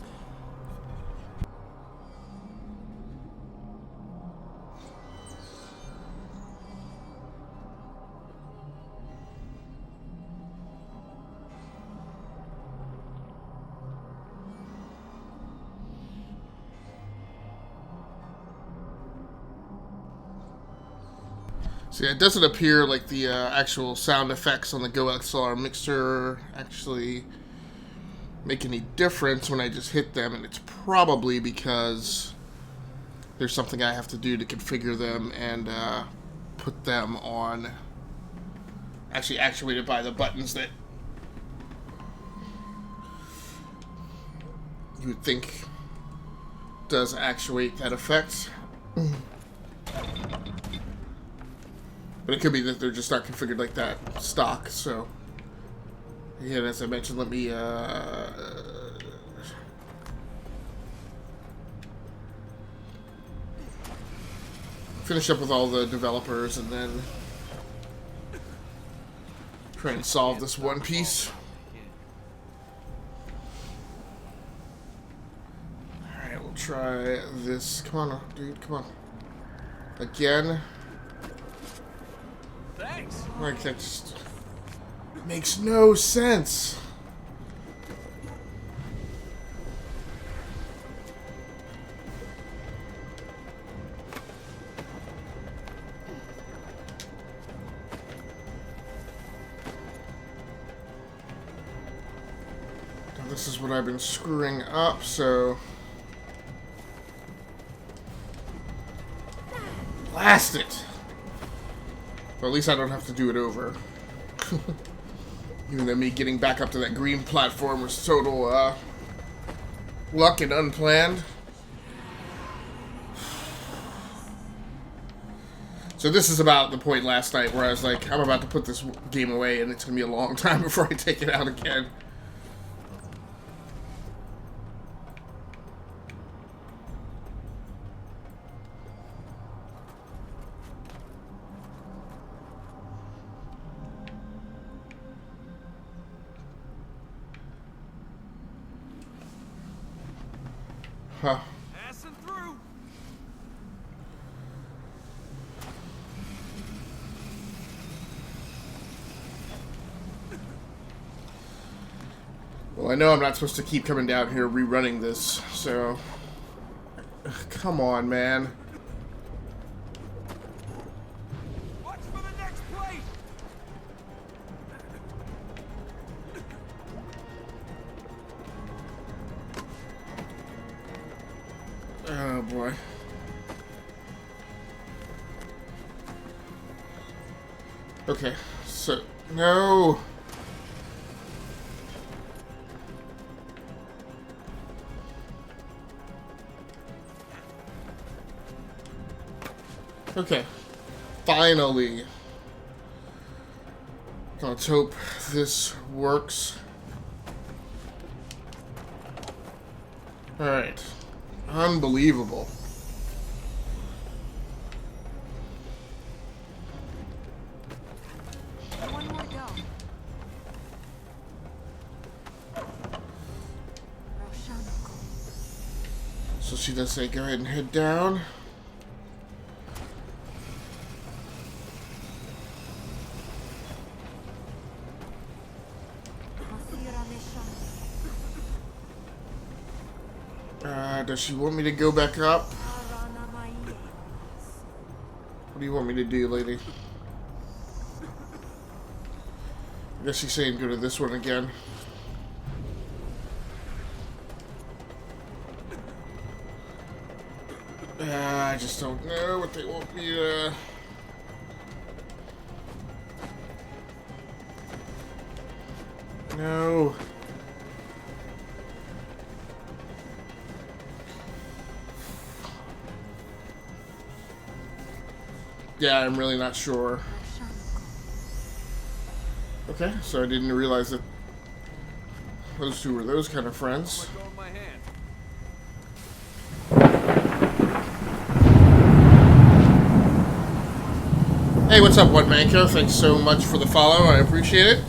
So yeah, it doesn't appear like the actual sound effects on the Go XLR mixer actually make any difference when I just hit them, and it's probably because there's something I have to do to configure them and put them on, actually actuated by the buttons that you would think does actuate that effect. But it could be that they're just not configured like that stock, so... Again, as I mentioned, let me, finish up with all the developers and then try and solve this one piece. Alright, we'll try this. Come on, dude, come on. Again. Thanks. Like, that just makes no sense. Now, this is what I've been screwing up, so... Blast it! Well, at least I don't have to do it over. Even though me getting back up to that green platform was total luck and unplanned. So this is about the point last night where I was like, I'm about to put this game away and it's going to be a long time before I take it out again. Huh. Passing through. Well, I know I'm not supposed to keep coming down here rerunning this, so... Ugh, come on, man. Watch for the next plate. Oh, boy. Okay, so... No. Okay. Finally. Let's hope this works. Alright. Unbelievable. One more to go. Roshanoko. So she does say go ahead and head down. Does she want me to go back up? What do you want me to do, lady? I guess she's saying go to this one again. I just don't know what they want me to... No. Yeah, I'm really not sure. Okay, so I didn't realize that those two were those kind of friends. Let go of my hand. Hey, what's up, What Manco? Thanks so much for the follow. I appreciate it.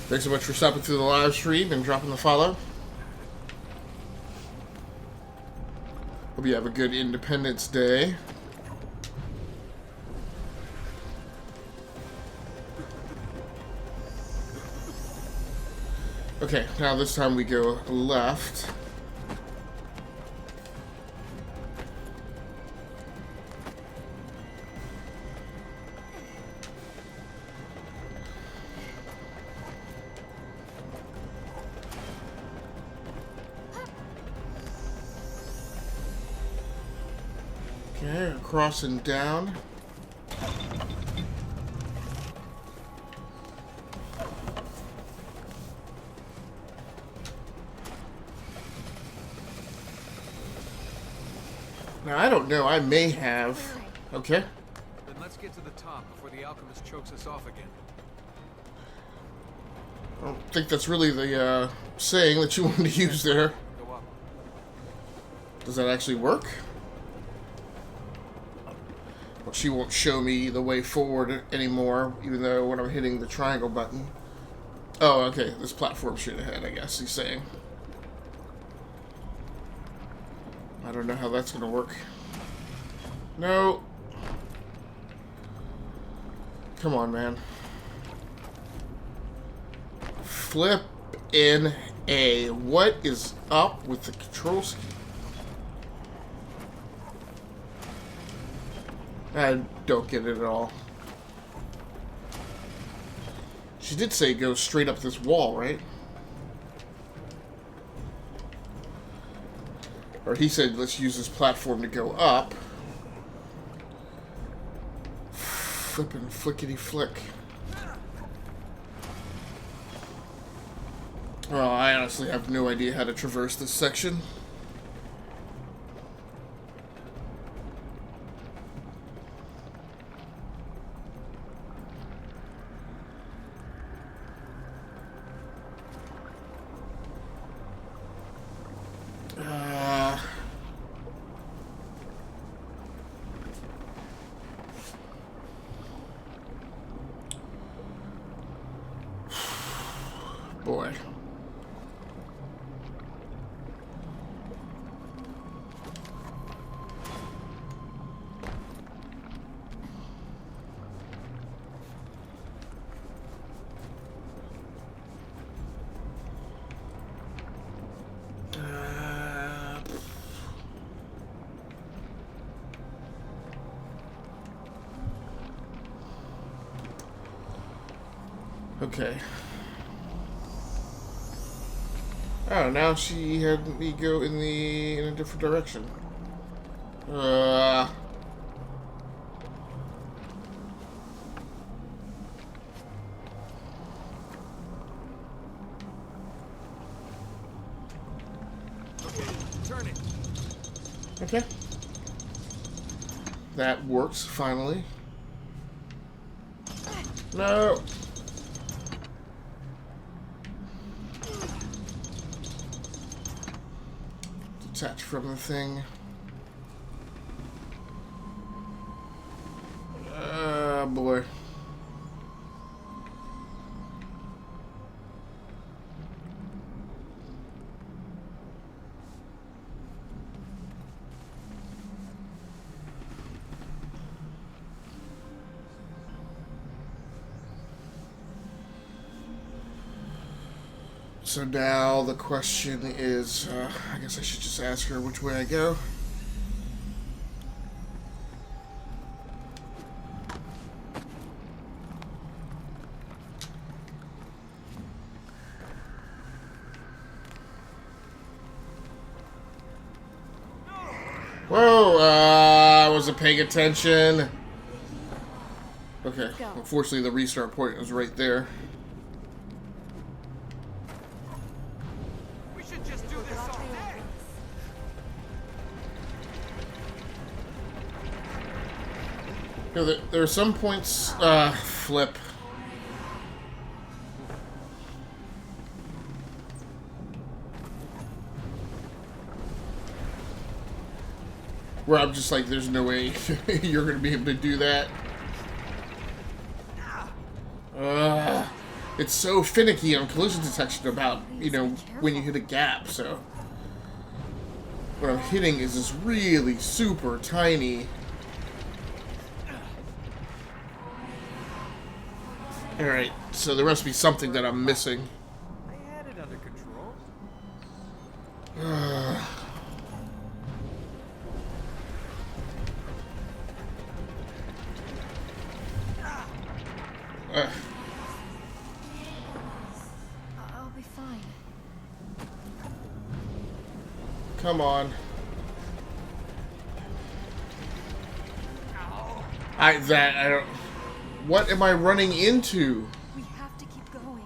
Thanks so much for stopping through the live stream and dropping the follow. Hope you have a good Independence Day. Okay, now this time we go left. Okay, across and down. Now, I don't know. I may have... Okay. Then let's get to the top before the alchemist chokes us off again. I don't think that's really the saying that you wanted to use there. Go up. Does that actually work? Well, she won't show me the way forward anymore, even though when I'm hitting the triangle button. Oh, okay. This platform straight ahead, I guess he's saying. I don't know how that's going to work. No. Come on, man. Flip in A. What is up with the control scheme? I don't get it at all. She did say go straight up this wall, right? Or he said let's use this platform to go up. Flippin' flickety flick. Oh, I honestly have no idea how to traverse this section. Boy. Okay. Oh, now she had me go in a different direction. Turn it. Okay. That works, finally. No! Detach from the thing. Boy. So now the question is, I guess I should just ask her which way I go. Whoa, I wasn't paying attention. Okay, unfortunately the restart point was right there. We should just do this all day. You know, there are some points, flip. Where I'm just like, there's no way you're going to be able to do that. It's so finicky on collision detection about, you know, when you hit a gap, so. What I'm hitting is this really super tiny. Alright, so there must be something that I'm missing. I had it under control. I'll be fine. Come on. I don't. What am I running into? We have to keep going.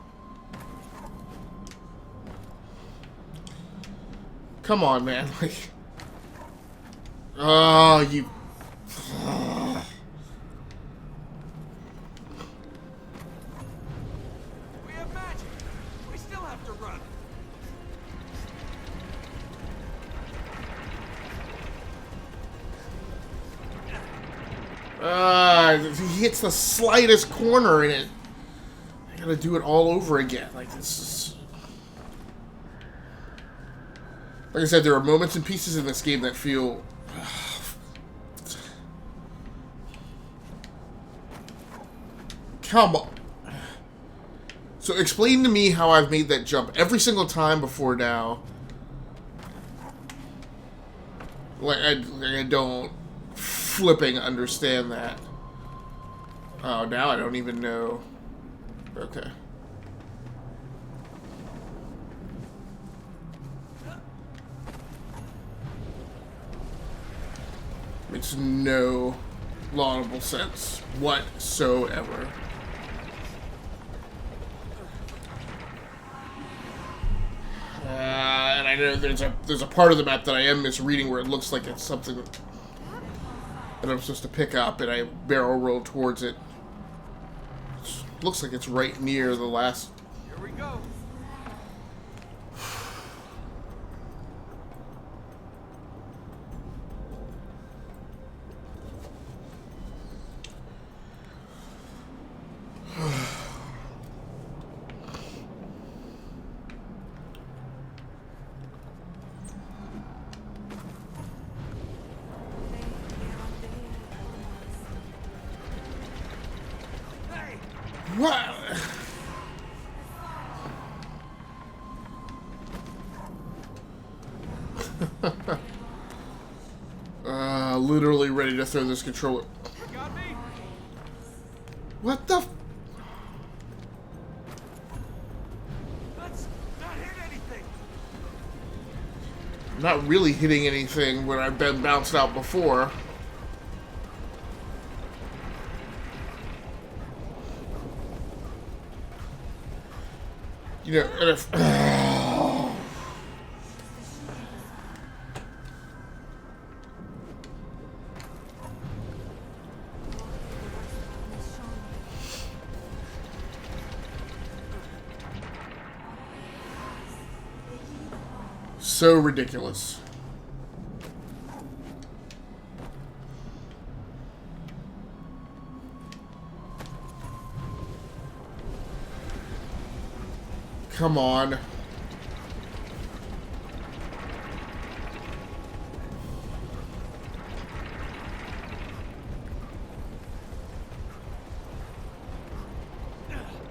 Come on, man. Like. Oh, you. We have magic. We still have to run. If he hits the slightest corner in it, I gotta do it all over again. Like, this is... Like I said, there are moments and pieces in this game that feel... Come on. So explain to me how I've made that jump every single time before now. Like I don't flipping understand that. Oh, now I don't even know. Okay. Makes no laudable sense whatsoever. And I know there's a part of the map that I am misreading where it looks like it's something that I'm supposed to pick up, and I barrel roll towards it. Looks like it's right near the last. Here we go. What? Literally ready to throw this controller. Got me. What the? not really hitting anything when I've been bounced out before. You know, and if... so ridiculous. Come on.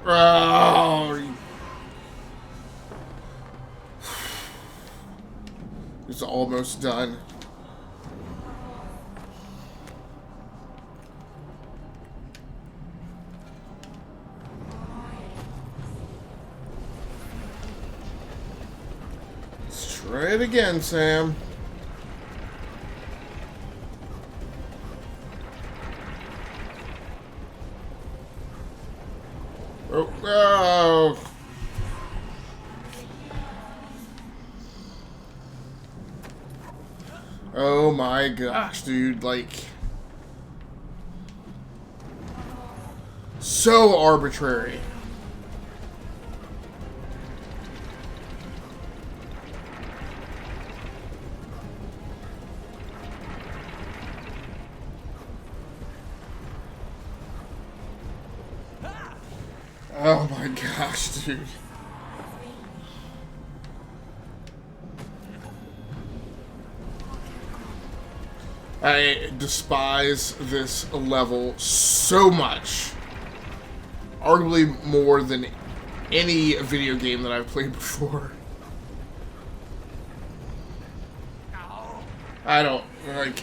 Oh. It's almost done. Let's try it again, Sam. Oh, oh. Oh my gosh, dude, like... so arbitrary. Oh my gosh, dude. I despise this level so much. Arguably more than any video game that I've played before. I don't, like...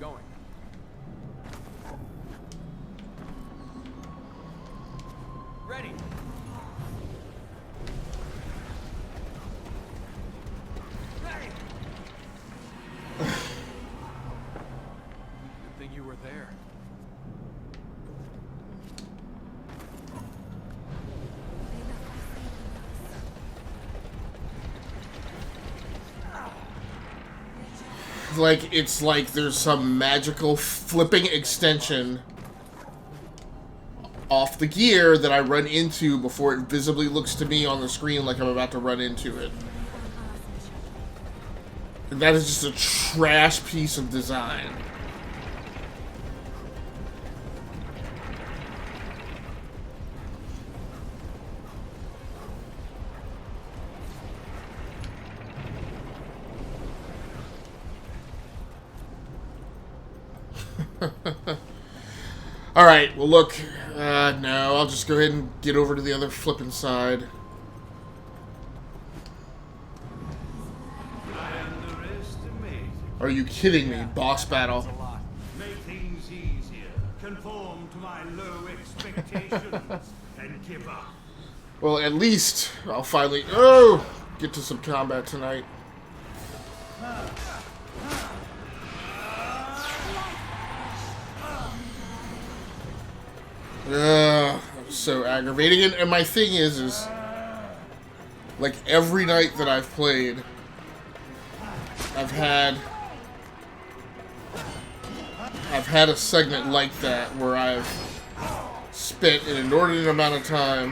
Going. Ready. Ready. Good thing you were there. Like, it's like there's some magical flipping extension off the gear that I run into before it visibly looks to me on the screen like I'm about to run into it. And that is just a trash piece of design. Alright, well look, no, I'll just go ahead and get over to the other flipping side. Are you kidding me? Boss battle. Make things easier. Conform to my low expectations and give up. Well, at least I'll finally, get to some combat tonight. That was so aggravating. And my thing is like every night that I've played, I've had a segment like that where I've spent an inordinate amount of time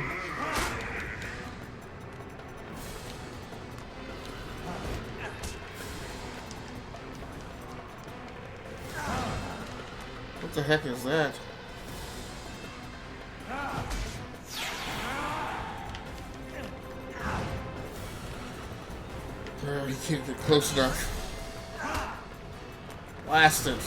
what the heck is that? Oh, he can't get close enough. Blast it.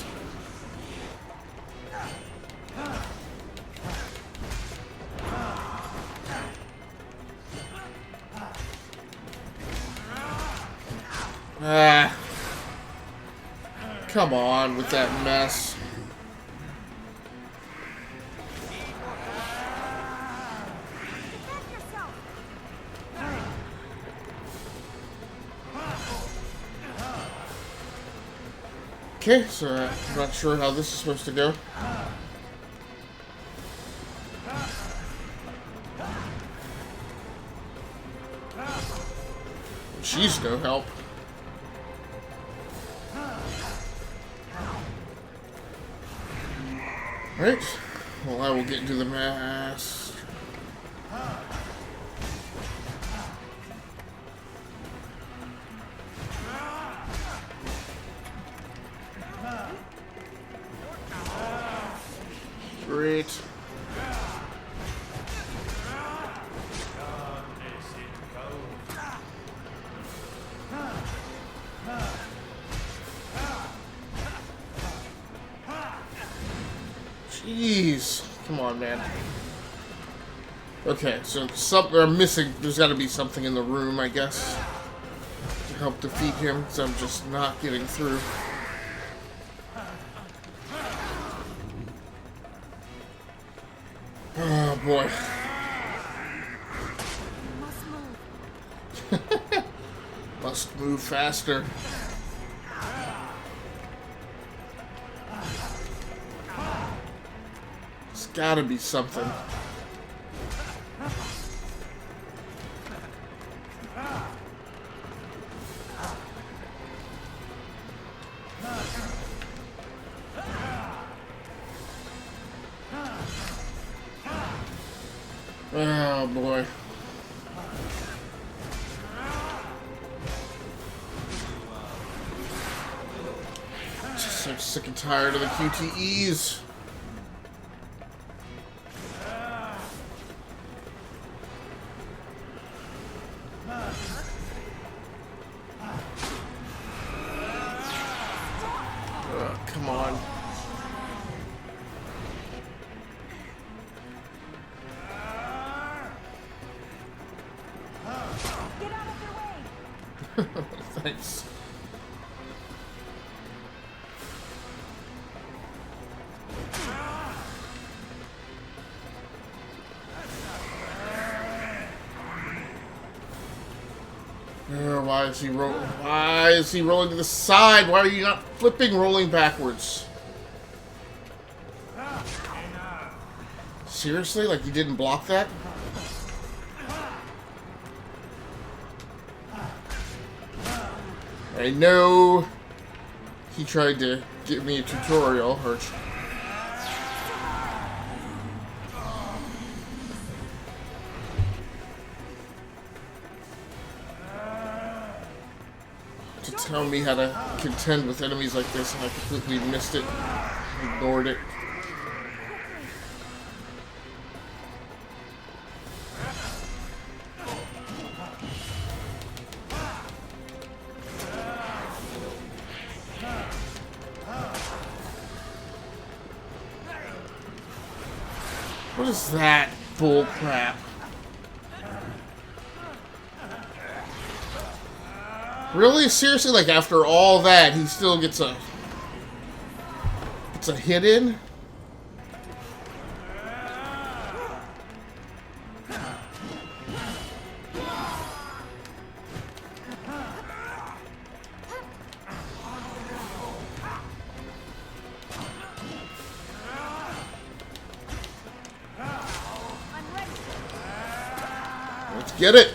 Ah. Come on with that mess. Okay, so I'm not sure how this is supposed to go. She's no help. Right. Well, I will get into the mass. Great. Jeez. Come on, man. Okay, so I'm missing. There's got to be something in the room, I guess, to help defeat him, because I'm just not getting through. Oh, boy. Must move faster. There's gotta be something. Oh boy. Just so sick and tired of the QTEs. Come on. Get out of their way! Thanks. Why is he rolling? Why is he rolling to the side? Why are you not flipping, rolling backwards? Seriously? Like you didn't block that? I know he tried to give me a tutorial, or to tell me how to contend with enemies like this, and I completely missed it, ignored it. What is that bull crap? Really? Seriously? Like after all that, he still gets a hit in? Let's get it.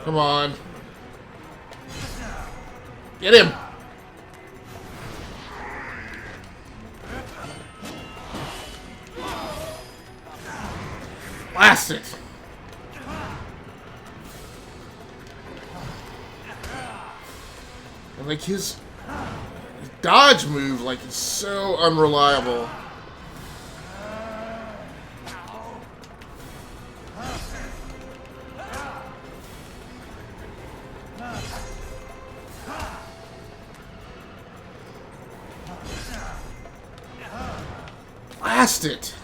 Come on. Get him. Blast it. And like his dodge move like is so unreliable. Blast it!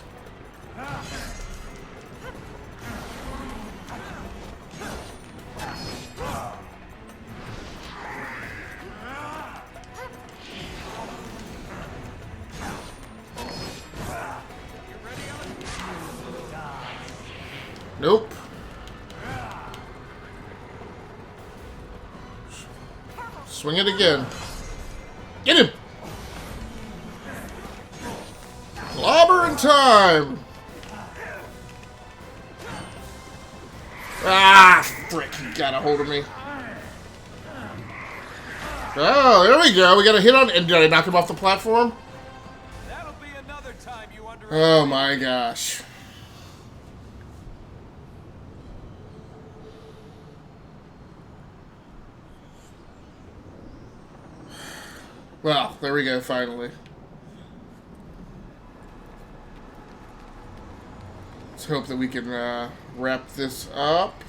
Nope. Swing it again. Get him! Clobber in time! Ah, frick, he got a hold of me. Oh, there we go. We got a hit on... And did I knock him off the platform? That'll be another time you Oh my gosh. Well, there we go, finally. Let's hope that we can wrap this up.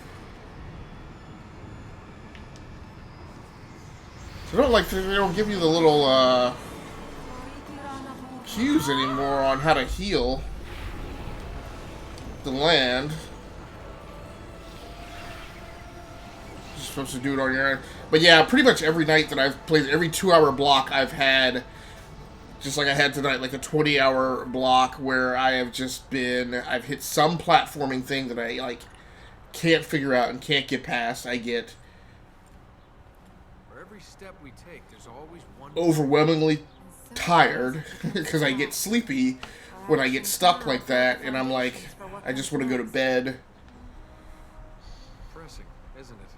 So I don't like, they don't give you the little cues anymore on how to heal the land. You're supposed to do it on your own. But yeah, pretty much every night that I've played, every 2-hour block I've had, just like I had tonight, like a 20-hour block where I have just been, I've hit some platforming thing that I, like, can't figure out and can't get past. I get For every step we take, there's always one overwhelmingly tired because I get sleepy when I get stuck like that, and I'm like, I just want to go to bed. pressing, isn't it?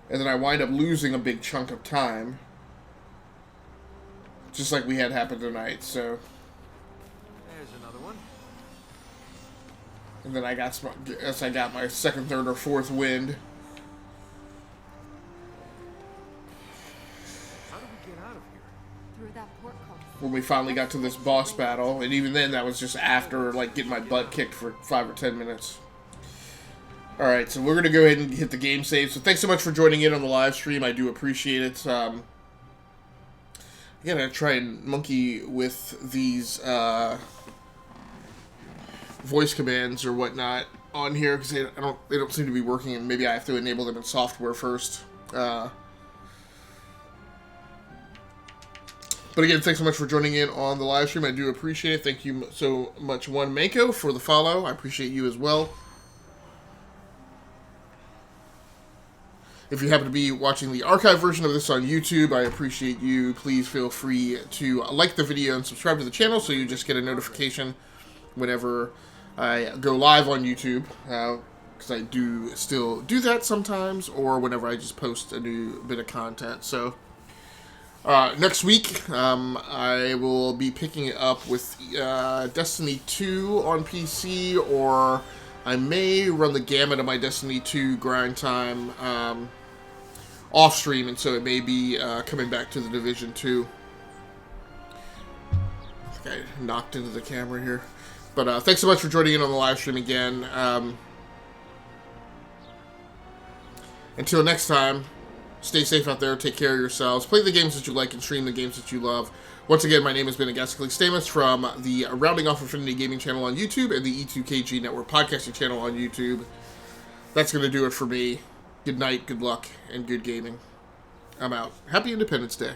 And then I wind up losing a big chunk of time. Just like we had happen tonight, so. There's another one. And then I got my second, third, or fourth wind. How do we get out of here? Through that porthole. When we finally got to this boss battle, and even then that was just after, like, getting my butt kicked for 5 or 10 minutes. Alright, so we're going to go ahead and hit the game save. So thanks so much for joining in on the live stream. I do appreciate it. I'm going to try and monkey with these voice commands or whatnot on here, because they don't seem to be working, and maybe I have to enable them in software first. But again, thanks so much for joining in on the live stream. I do appreciate it. Thank you so much, One Mako, for the follow. I appreciate you as well. If you happen to be watching the archive version of this on YouTube, I appreciate you. Please feel free to like the video and subscribe to the channel so you just get a notification whenever I go live on YouTube, because I do still do that sometimes, or whenever I just post a new bit of content. So next week, I will be picking it up with Destiny 2 on PC, or I may run the gamut of my Destiny 2 grind time off stream, and so it may be coming back to the Division 2. I think I knocked into the camera here. But thanks so much for joining in on the live stream again. Until next time, stay safe out there, take care of yourselves, play the games that you like, and stream the games that you love. Once again, my name has been Agasically Stamus from the Rounding Off Infinity Gaming channel on YouTube and the E2KG Network podcasting channel on YouTube. That's going to do it for me. Good night, good luck, and good gaming. I'm out. Happy Independence Day.